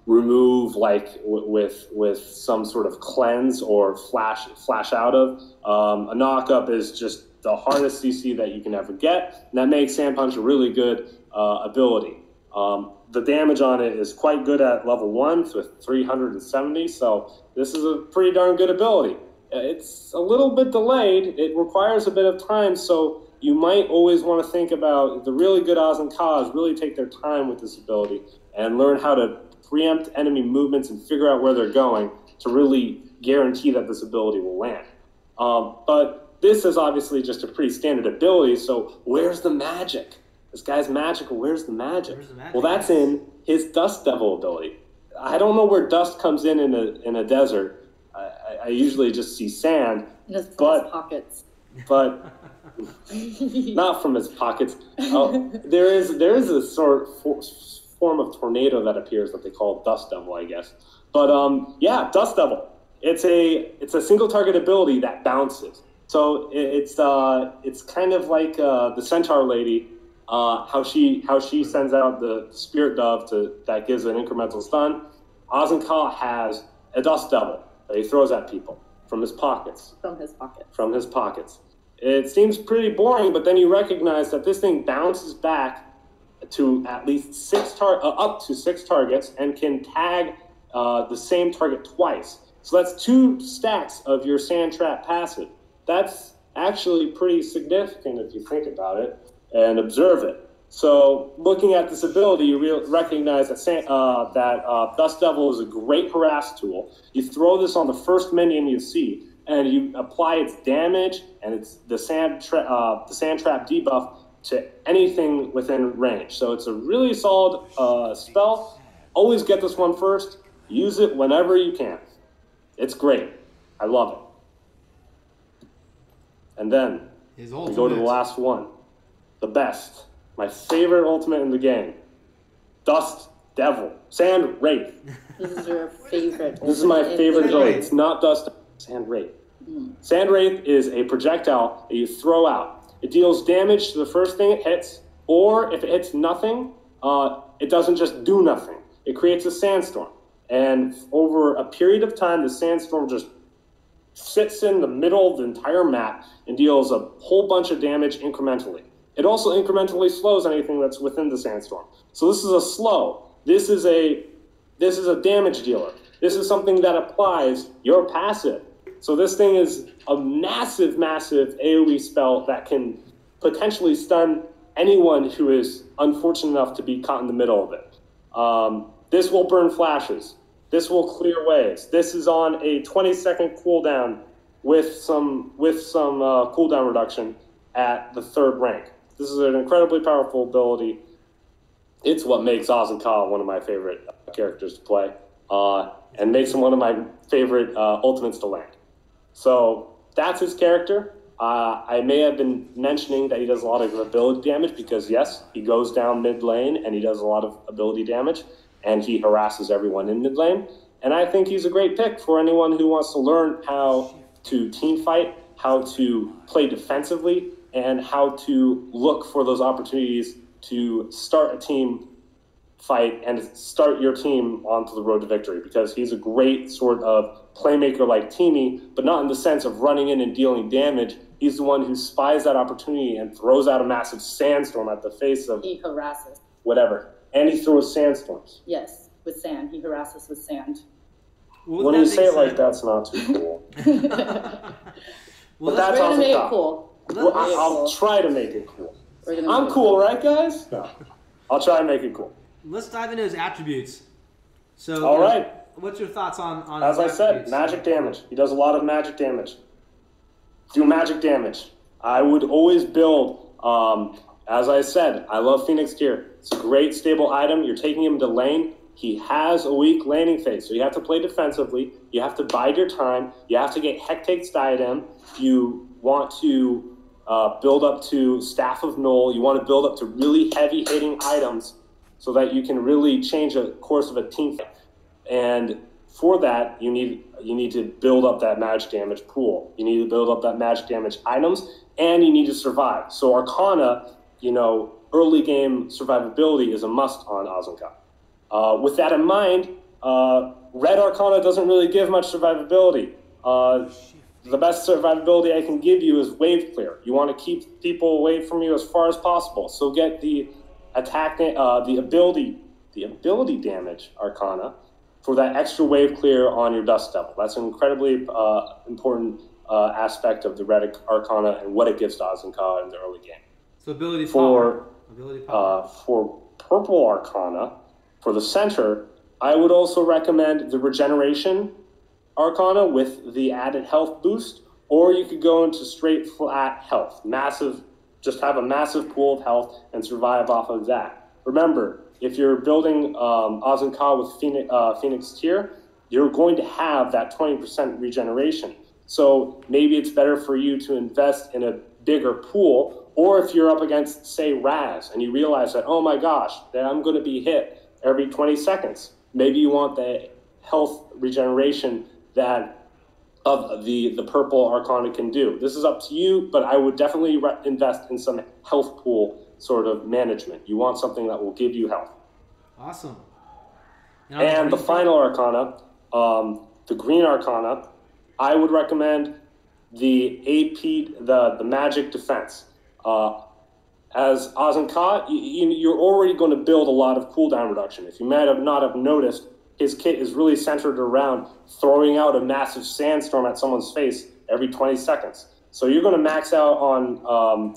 remove like with some sort of cleanse or flash out of. A knock-up is just the hardest CC that you can ever get, and that makes Sand Punch a really good ability. The damage on it is quite good at level 1 with 370, so this is a pretty darn good ability. It's a little bit delayed. It requires a bit of time, so you might always want to think about the really good Azen-Kas really take their time with this ability and learn how to preempt enemy movements and figure out where they're going to really guarantee that this ability will land. But this is obviously just a pretty standard ability, so where's the magic? This guy's magical. Where's the magic? Well, that's in his Dust Devil ability. I don't know where dust comes in a desert. I usually just see sand. In his pockets. But not from his pockets. There is a form of tornado that appears that they call Dust Devil, I guess. But yeah, Dust Devil. It's a single target ability that bounces. So it's kind of like the Centaur lady. How she sends out the Spirit Dove that gives an incremental stun. Azen-Ka has a Dust Devil that he throws at people from his pockets. From his pockets. It seems pretty boring, but then you recognize that this thing bounces back to at least up to 6 targets and can tag the same target twice. So that's 2 stacks of your Sand Trap passive. That's actually pretty significant if you think about it and observe it. So looking at this ability, you recognize that Dust Devil is a great harass tool. You throw this on the first minion you see, and you apply its damage and it's the Sand Trap debuff to anything within range. So it's a really solid spell. Always get this one first. Use it whenever you can. It's great. I love it. And then we go to the last one. The best. My favorite ultimate in the game. Dust Devil. Sand Wraith. This is your favorite. This is my favorite ability. It's not Dust Devil. Sand Wraith. Sand Wraith is a projectile that you throw out. It deals damage to the first thing it hits, or if it hits nothing, it doesn't just do nothing. It creates a sandstorm. And over a period of time, the sandstorm just sits in the middle of the entire map and deals a whole bunch of damage incrementally. It also incrementally slows anything that's within the sandstorm. So this is a slow. This is a damage dealer. This is something that applies your passive. So this thing is a massive, massive AoE spell that can potentially stun anyone who is unfortunate enough to be caught in the middle of it. This will burn flashes. This will clear waves. This is on a 20-second cooldown with some cooldown reduction at the 3rd rank. This is an incredibly powerful ability. It's what makes Azenka one of my favorite characters to play, and makes him one of my favorite ultimates to land. So that's his character. I may have been mentioning that he does a lot of ability damage because, yes, he goes down mid lane and he does a lot of ability damage, and he harasses everyone in mid lane. And I think he's a great pick for anyone who wants to learn how to team fight, how to play defensively, and how to look for those opportunities to start a team fight and start your team onto the road to victory, because he's a great sort of playmaker like Teamy, but not in the sense of running in and dealing damage. He's the one who spies that opportunity and throws out a massive sandstorm at the face of... He harasses. Whatever. And he throws sandstorms. Yes, with sand. He harasses with sand. When you say it like that, it's not too cool. Well, but that's awesome. Make it cool. Well, I'll try to make it cool. I'm cool, right, guys? No. I'll try and make it cool. Let's dive into his attributes. So, all right. What's your thoughts on as I said, magic damage. He does a lot of magic damage. Do magic damage. I would always build, as I said, I love Phoenix Gear. It's a great stable item. You're taking him to lane. He has a weak laning phase, so you have to play defensively. You have to bide your time. You have to get Hectate's Diadem. You want to build up to Staff of Null. You want to build up to really heavy-hitting items so that you can really change the course of a team fight. And for that, you need to build up that magic damage pool. You need to build up that magic damage items, and you need to survive. So Arcana, early game survivability is a must on Azenka. With that in mind, Red Arcana doesn't really give much survivability. The best survivability I can give you is wave clear. You want to keep people away from you as far as possible. So get the attack, the ability damage Arcana for that extra wave clear on your Dust Devil. That's an incredibly important aspect of the Red Arcana and what it gives to Azenka in the early game. So ability power. For Purple Arcana, for the center, I would also recommend the Regeneration Arcana with the added health boost, or you could go into straight flat health. Just have a massive pool of health and survive off of that. Remember, if you're building Azenka with Phoenix Tier, you're going to have that 20% regeneration. So maybe it's better for you to invest in a bigger pool, or if you're up against, say, Raz, and you realize that, oh my gosh, that I'm going to be hit every 20 seconds. Maybe you want the health regeneration that of the Purple Arcana can do. This is up to you, but I would definitely invest in some health pool sort of management. You want something that will give you health. Awesome. And the final Arcana, the Green Arcana, I would recommend the AP, the Magic Defense. As Azenka, you're already going to build a lot of cooldown reduction. If you might have not have noticed, his kit is really centered around throwing out a massive sandstorm at someone's face every 20 seconds. So you're going to max out on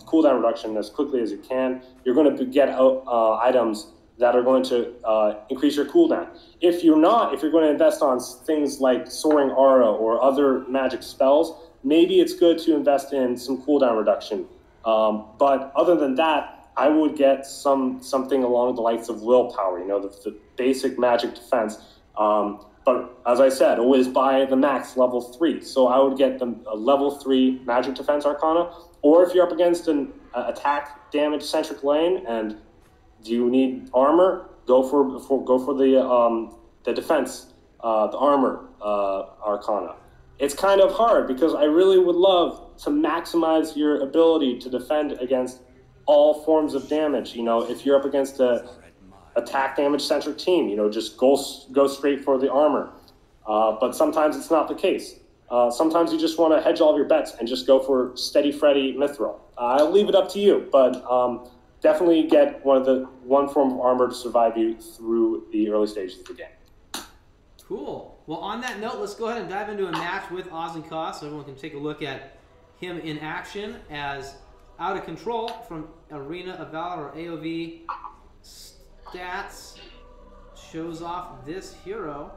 cooldown reduction as quickly as you can. You're going to get items that are going to increase your cooldown. If you're going to invest on things like Soaring Aura or other magic spells, maybe it's good to invest in some cooldown reduction. But other than that, I would get something along the likes of Willpower, the basic magic defense. But as I said, always buy the max level 3. So I would get the level 3 magic defense Arcana. Or if you're up against an attack damage centric lane and you need armor, go for the defense, the armor Arcana. it's kind of hard because I really would love to maximize your ability to defend against all forms of damage. You know, if you're up against a attack damage centric team, you know, just go straight for the armor. But sometimes it's not the case. Sometimes you just want to hedge all of your bets and just go for steady Freddy Mithril. I'll leave it up to you, but definitely get one form of armor to survive you through the early stages of the game. Cool. Well, on that note, let's go ahead and dive into a match with Ozenka so everyone can take a look at him in action as Out of Control from Arena of Valor, or AOV Stats, shows off this hero.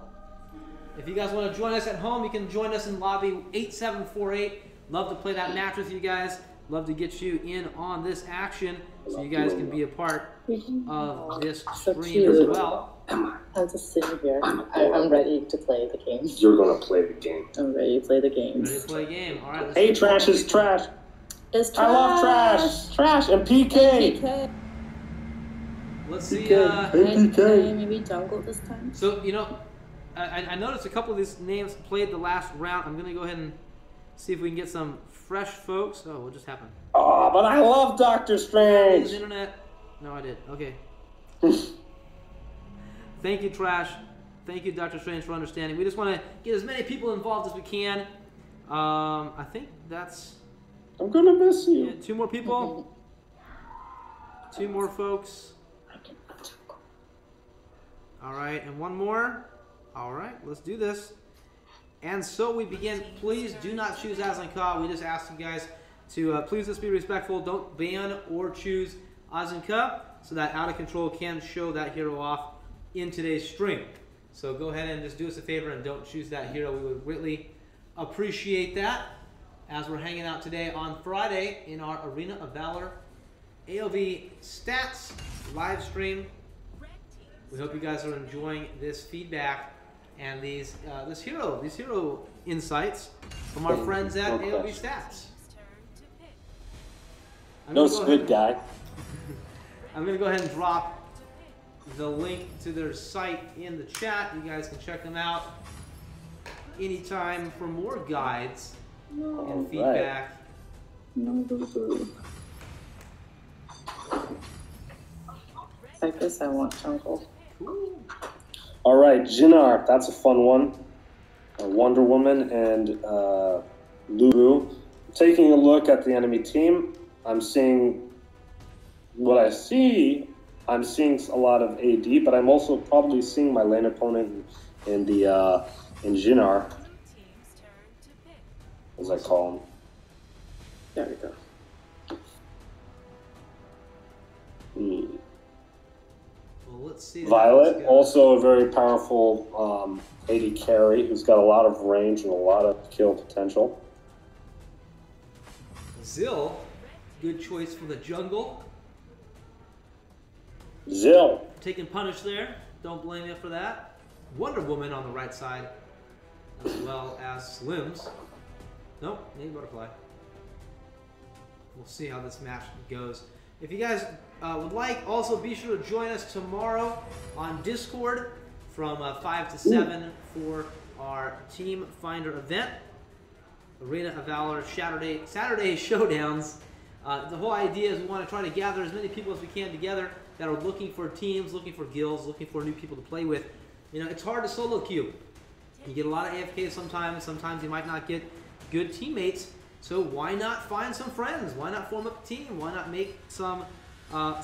If you guys want to join us at home, you can join us in lobby 8748. Love to play that match with you guys. Love to get you in on this action so you guys can be a part of this stream as well. I'm just sitting here. I'm ready to play the game. You're going to play the game. I'm ready to play the game. Ready to play a game. All right. Hey, trash is trash. It's trash. I love trash. Trash and PK. PK. Let's see. PK. Maybe jungle this time. So, you know, I noticed a couple of these names played the last round. I'm going to go ahead and see if we can get some fresh folks. Oh, what just happened? Oh, but I love Doctor Strange. Internet. No, I did. Okay. Thank you, Trash. Thank you, Dr. Strange, for understanding. We just want to get as many people involved as we can. I think that's... I'm going to miss you. Yeah, 2 more people. 2 more folks. All right, and 1 more. All right, let's do this. And so we begin. Please do not choose Ozenka. We just ask you guys to please just be respectful. Don't ban or choose Ozenka so that Out of Control can show that hero off in today's stream. So go ahead and just do us a favor and don't choose that hero. We would greatly appreciate that as we're hanging out today on Friday in our Arena of Valor AOV Stats live stream. We hope you guys are enjoying this feedback and these hero insights from our friends at AOV Stats. No squid guy. I'm going to go ahead and drop the link to their site in the chat. You guys can check them out anytime for more guides and feedback. I guess I want jungle. Cool. All right, Jinnar, that's a fun one. Wonder Woman and Lulu. Taking a look at the enemy team, I'm seeing I'm seeing a lot of AD, but I'm also probably seeing my lane opponent in Jinnar, as I call him. There we go. Well, let's see. Violet, also a very powerful AD carry who's got a lot of range and a lot of kill potential. Zill, good choice for the jungle. Zill. Taking punish there. Don't blame you for that. Wonder Woman on the right side, as well as Slims. Nope, maybe Butterfly. We'll see how this match goes. If you guys would like, also be sure to join us tomorrow on Discord from 5 to 7 for our Team Finder event. Arena of Valor Saturday Showdowns. The whole idea is we want to try to gather as many people as we can together that are looking for teams, looking for guilds, looking for new people to play with. You know, it's hard to solo queue. You get a lot of AFKs sometimes. Sometimes you might not get good teammates. So why not find some friends? Why not form up a team? Why not make some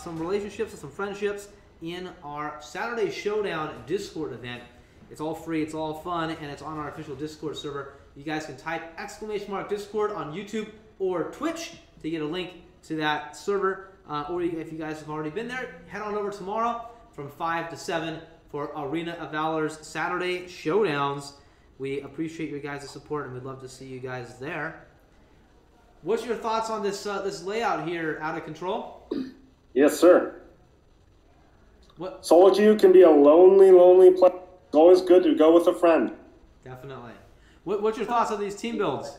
relationships and some friendships in our Saturday Showdown Discord event? It's all free, it's all fun, and it's on our official Discord server. You guys can type !Discord on YouTube or Twitch to get a link to that server. Or if you guys have already been there, head on over tomorrow from 5 to 7 for Arena of Valor's Saturday Showdowns. We appreciate your guys' support, and we'd love to see you guys there. What's your thoughts on this this layout here, Out of Control? Yes, sir. What? Solo queue can be a lonely place. It's always good to go with a friend. Definitely. What's your thoughts on these team builds?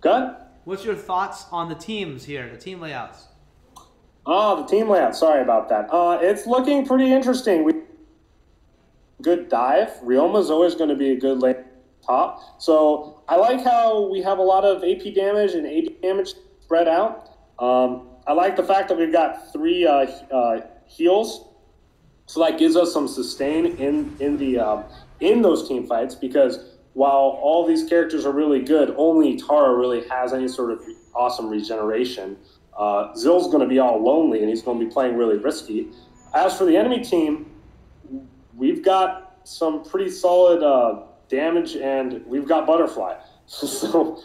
Good? What's your thoughts on the teams here, the team layouts? Oh, the team layout. Sorry about that. It's looking pretty interesting. Good dive. Ryoma's always going to be a good lane top. So I like how we have a lot of AP damage and AD damage spread out. I like the fact that we've got 3 heals. So that gives us some sustain in those team fights, because while all these characters are really good, only Tara really has any sort of awesome regeneration. Zill's going to be all lonely, and he's going to be playing really risky. As for the enemy team, we've got some pretty solid damage, and we've got Butterfly. So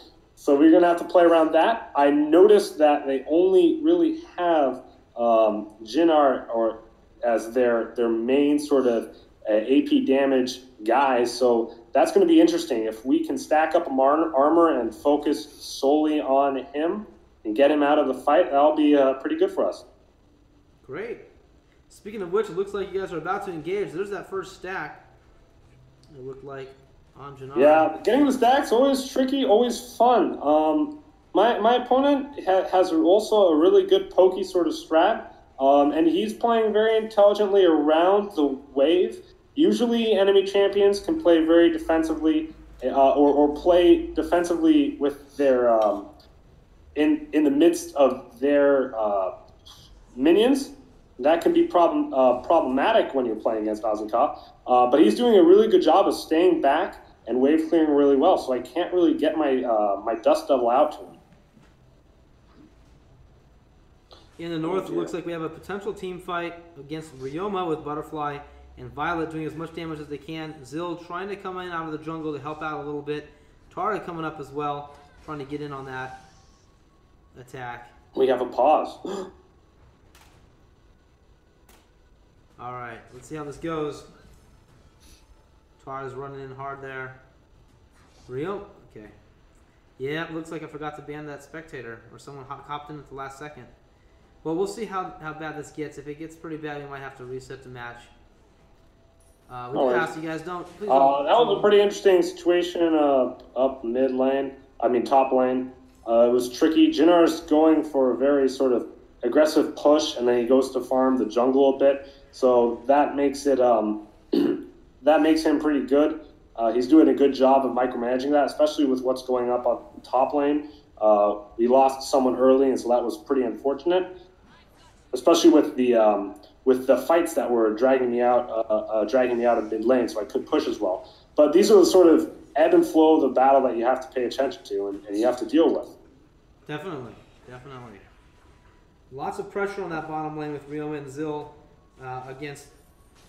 we're going to have to play around that. I noticed that they only really have Jinnar or as their main sort of AP damage guys. So that's going to be interesting. If we can stack up armor and focus solely on him and get him out of the fight, that'll be pretty good for us. Great. Speaking of which, it looks like you guys are about to engage. There's that first stack. It looked like on Jinnar. Yeah, getting the stacks always tricky, always fun. My opponent has also a really good pokey sort of strat. And he's playing very intelligently around the wave. Usually enemy champions can play very defensively or play defensively with their in the midst of their minions. That can be problematic when you're playing against Azenka. But he's doing a really good job of staying back and wave clearing really well, so I can't really get my my Dust Devil out to him. In the north, it looks like we have a potential team fight against Ryoma with Butterfly and Violet doing as much damage as they can. Zill trying to come in out of the jungle to help out a little bit. Tara coming up as well, trying to get in on that attack. We have a pause. All right, let's see how this goes. Tara's running in hard there. Ryoma, okay. Yeah, it looks like I forgot to ban that spectator, or someone hopped in at the last second. Well, we'll see how bad this gets. If it gets pretty bad, we might have to reset the match. We can ask you guys, don't. Please don't. That was a pretty interesting situation up mid lane. I mean, top lane. It was tricky. Jinnar's going for a very sort of aggressive push, and then he goes to farm the jungle a bit. So that makes it that makes him pretty good. He's doing a good job of micromanaging that, especially with what's going up on top lane. We lost someone early, and so that was pretty unfortunate. Especially with the fights that were dragging me out of mid lane, so I could push as well. But these are the sort of ebb and flow of the battle that you have to pay attention to and you have to deal with. Definitely. Lots of pressure on that bottom lane with Ryoma and Zill against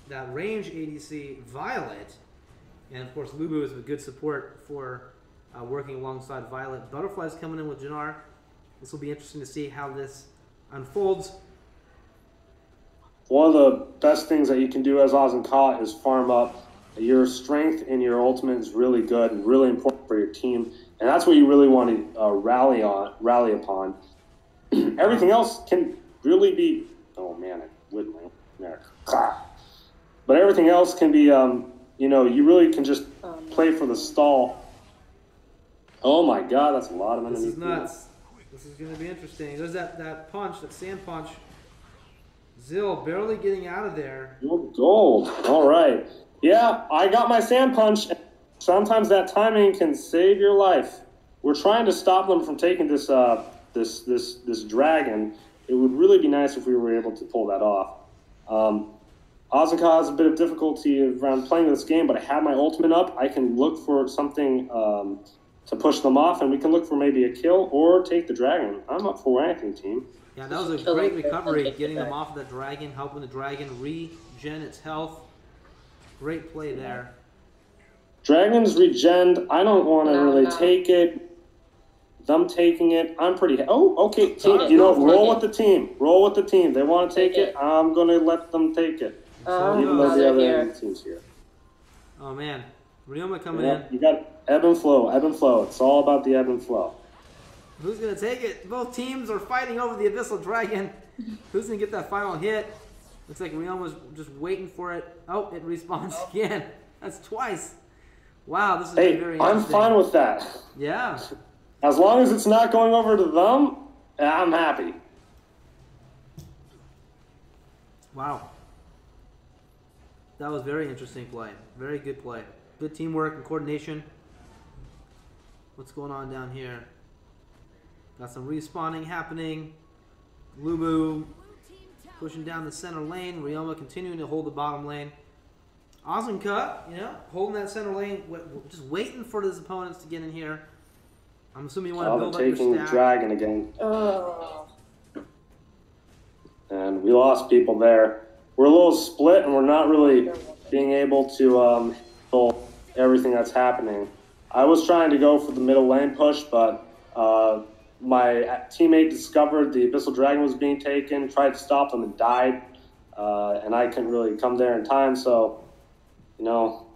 that range ADC Violet, and of course Lubu is a good support for working alongside Violet. Butterfly's coming in with Jinnar. This will be interesting to see how this unfolds. One of the best things that you can do as Azenka is farm up. Your strength in your ultimate is really good and really important for your team, and that's what you really want to rally upon. Everything else can really be. Oh man, I lit my there. But everything else can be. You really can just play for the stall. Oh my God, that's a lot of enemies. This is nuts. This is going to be interesting. There's that punch, that sand punch. Zill barely getting out of there. Gold. All right. Yeah, I got my sand punch. Sometimes that timing can save your life. We're trying to stop them from taking this dragon. It would really be nice if we were able to pull that off. Azenka has a bit of difficulty around playing this game, but I have my ultimate up. I can look for something to push them off, and we can look for maybe a kill or take the dragon. I'm up for anything, team. Yeah, that was a great recovery, getting them off of the dragon, helping the dragon regen its health. Great play there. Dragons regened. I don't want to really take it. Them taking it, I'm pretty. Oh, okay. Team, roll with the team. Roll with the team. They want to take it. I'm going to let them take it. Even though the other team's here. Oh, man. Ryoma coming in. You got ebb and flow, ebb and flow. It's all about the ebb and flow. Who's going to take it? Both teams are fighting over the Abyssal Dragon. Who's going to get that final hit? Looks like Ryoma was just waiting for it. Oh, it respawns again. That's twice. Wow, this is very interesting. I'm fine with that. Yeah. As long as it's not going over to them, I'm happy. Wow. That was very interesting play. Very good play. Good teamwork and coordination. What's going on down here? Got some respawning happening. Lubu pushing down the center lane. Ryoma continuing to hold the bottom lane. Azenka, you know, holding that center lane, just waiting for his opponents to get in here. I'm assuming you want to build up your taking stack. Dragon again. Oh. And we lost people there. We're a little split, and we're not really being able to handle everything that's happening. I was trying to go for the middle lane push, but my teammate discovered the Abyssal Dragon was being taken, tried to stop them, and died. And I couldn't really come there in time, so, you know,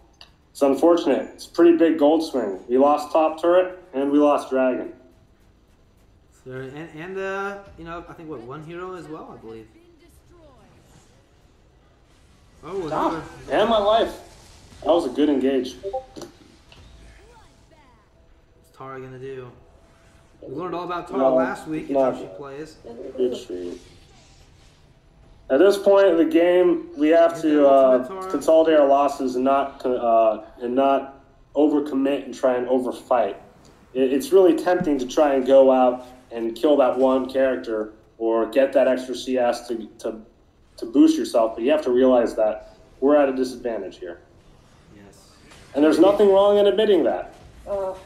it's unfortunate. It's a pretty big gold swing. We lost top turret, and we lost Dragon. So, and you know, I think, what, one hero as well, I believe. Oh, another. And my life. That was a good engage. What's Tara going to do? We learned all about Tara last week and how she plays. Good treat. At this point in the game, we have to consolidate our losses and not overcommit and try and overfight. It's really tempting to try and go out and kill that one character or get that extra CS to boost yourself, but you have to realize that we're at a disadvantage here. Yes. And there's nothing wrong in admitting that. Oh,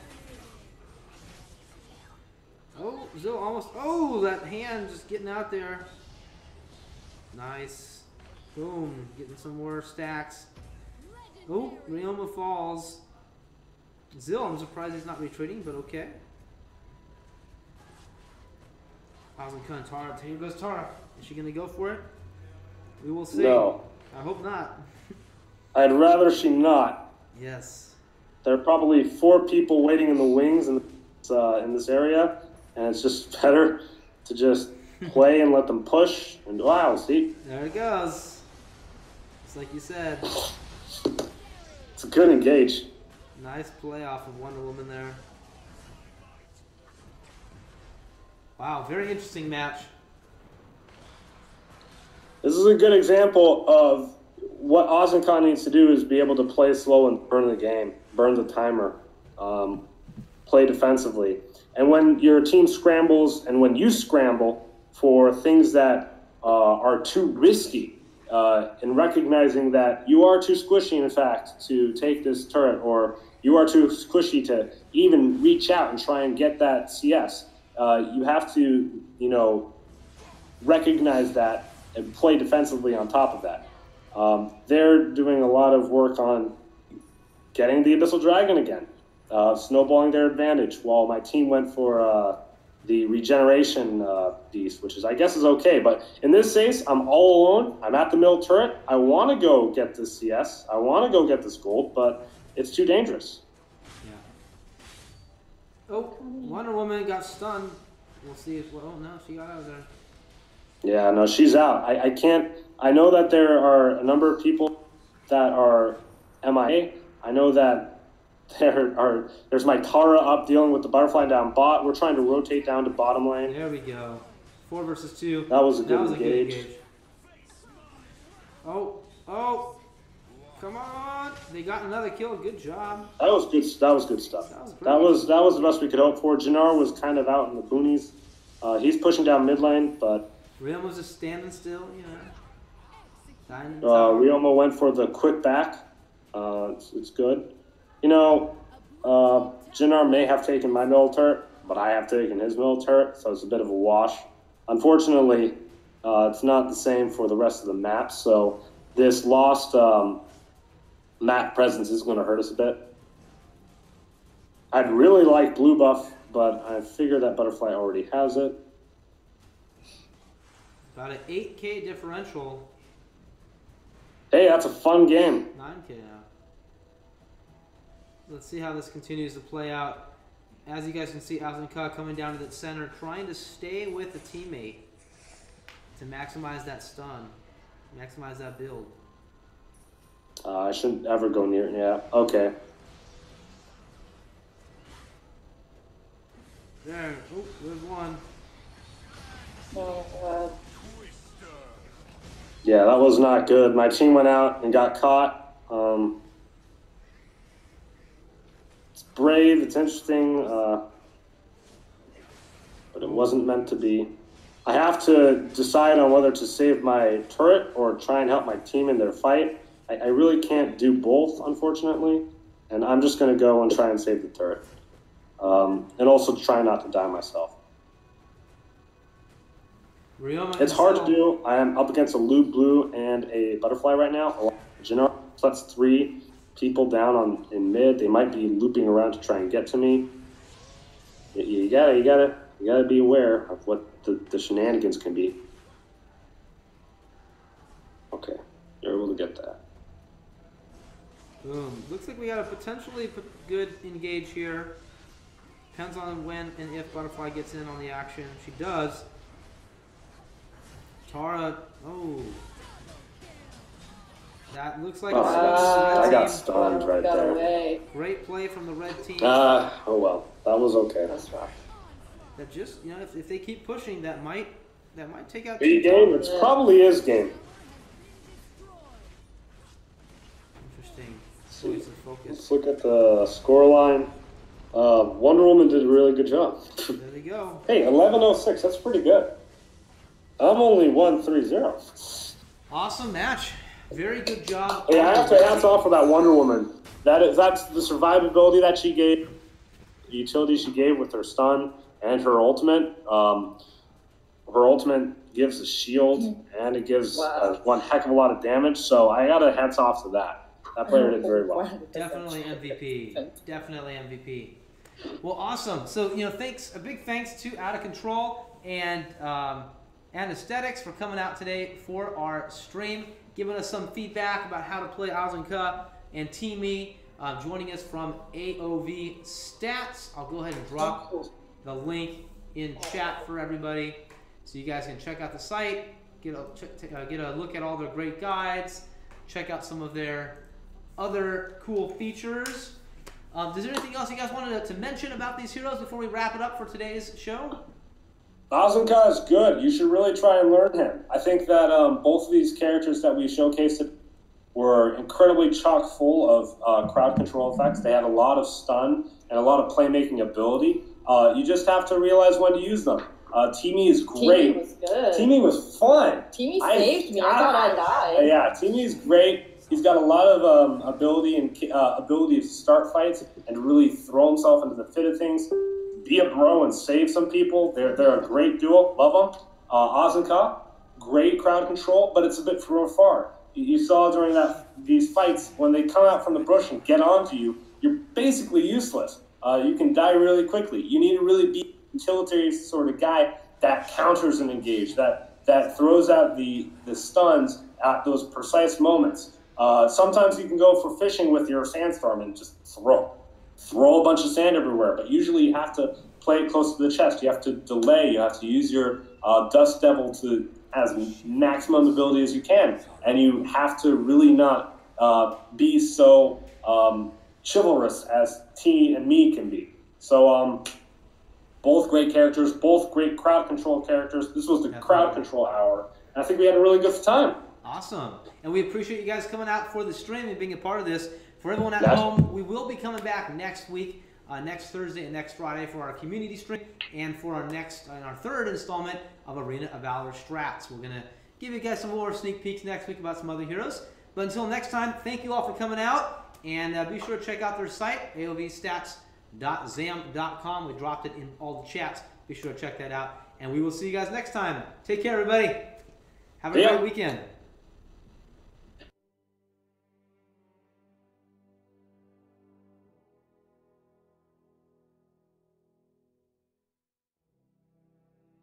Zill almost. Oh, that hand just getting out there. Nice. Boom. Getting some more stacks. Oh, Ryoma falls. Zill, I'm surprised he's not retreating, but okay. Azenka and Tara. Here goes Tara. Is she going to go for it? We will see. No. I hope not. I'd rather she not. Yes. There are probably 4 people waiting in the wings in this area, and it's just better to just play and let them push. And wow, see? There it goes. Just like you said. It's a good engage. Nice play off of Wonder Woman there. Wow, very interesting match. This is a good example of what Azenka needs to do is be able to play slow and burn the game, burn the timer, play defensively. And when your team scrambles and when you scramble for things that are too risky, in recognizing that you are too squishy, in fact, to take this turret, or you are too squishy to even reach out and try and get that CS, you have to, you know, recognize that and play defensively on top of that. They're doing a lot of work on getting the Abyssal Dragon again, snowballing their advantage, while my team went for the regeneration beast, which is, I guess, is okay. But in this case, I'm all alone. I'm at the middle turret. I want to go get this CS. I want to go get this gold, but it's too dangerous. Yeah. Oh, Wonder Woman got stunned. We'll see if, oh no, she got out of there. Yeah, no, she's out. I can't. I know that there are a number of people that are MIA. I know that there's my Tara up dealing with the butterfly down bot. We're trying to rotate down to bottom lane. There we go. 4 versus 2. That was a good engage. Oh, come on! They got another kill. Good job. That was good. That was good stuff. That was the best we could hope for. Jannar was kind of out in the boonies. He's pushing down mid lane, but Ryoma was just standing still, you know. Ryoma went for the quick back. It's good. You know, Jannar may have taken my middle turret, but I have taken his middle turret, so it's a bit of a wash. Unfortunately, it's not the same for the rest of the map, so this lost map presence is going to hurt us a bit. I'd really like blue buff, but I figure that butterfly already has it. About an 8K differential. Hey, that's a fun game. 9K now. Let's see how this continues to play out. As you guys can see, Azenka coming down to the center, trying to stay with the teammate to maximize that stun, maximize that build. I shouldn't ever go near it. Yeah, okay. There. Oh, there's one. Oh, God. Yeah, that was not good. My team went out and got caught. It's brave, it's interesting, but it wasn't meant to be. I have to decide on whether to save my turret or try and help my team in their fight. I really can't do both, unfortunately, and I'm just going to go and try and save the turret. And also try not to die myself. It's hard to do. I am up against a loot blue and a butterfly right now. So that's 3 people down in mid. They might be looping around to try and get to me. You gotta be aware of what the shenanigans can be. Okay, you're able to get that. Boom. Looks like we got a potentially good engage here. Depends on when and if Butterfly gets in on the action. She does. Tara, oh. That looks like I got stunned right there. Away. Great play from the red team. Oh well, that was okay. That's rough. That just, if they keep pushing, that might take out. Game? It probably is game. Interesting. Let's look at the scoreline. Wonder Woman did a really good job. There they go. Hey, 11:06. That's pretty good. I'm only 1-3-0. Awesome match. Very good job. Hey, I have to hats off for that Wonder Woman. That's the survivability that she gave, the utility she gave with her stun and her ultimate. Her ultimate gives a shield and it gives one heck of a lot of damage. So I got to hats off to that. That player did very well. Definitely MVP. Definitely MVP. Well, awesome. So thanks. A big thanks to Out of Control and Aesthetics for coming out today for our stream, giving us some feedback about how to play Azuka and Teamy, joining us from AOV Stats. I'll go ahead and drop the link in chat for everybody so you guys can check out the site, get a look at all their great guides, check out some of their other cool features. Is there anything else you guys wanted to mention about these heroes before we wrap it up for today's show? Azuka is good. You should really try and learn him. I think that both of these characters that we showcased were incredibly chock full of crowd control effects. They had a lot of stun and a lot of playmaking ability. You just have to realize when to use them. Teamy is great. Teamy was good. Teamy was fun. Teamy saved me. I thought I died. Yeah, Teamy is great. He's got a lot of ability to start fights and really throw himself into the fit of things. Be a bro and save some people. They're a great duo. Love them. Azuka, great crowd control, but it's a bit from afar. You saw during these fights, when they come out from the bush and get onto you, you're basically useless. You can die really quickly. You need to really be a utilitarian sort of guy that counters an engage, that throws out the stuns at those precise moments. Sometimes you can go for fishing with your sandstorm and just throw a bunch of sand everywhere, but usually you have to play it close to the chest. You have to delay. You have to use your Dust Devil to as maximum ability as you can, and you have to really not be so chivalrous as T and me can be. So both great characters, both great crowd control characters. This was the crowd control hour, and I think we had a really good time. Awesome, and we appreciate you guys coming out for the stream and being a part of this. For everyone at home, we will be coming back next week, next Thursday and next Friday for our community stream and for our third installment of Arena of Valor Strats. We're going to give you guys some more sneak peeks next week about some other heroes. But until next time, thank you all for coming out, and be sure to check out their site, aovstats.zam.com. We dropped it in all the chats. Be sure to check that out, and we will see you guys next time. Take care, everybody. Have a great weekend.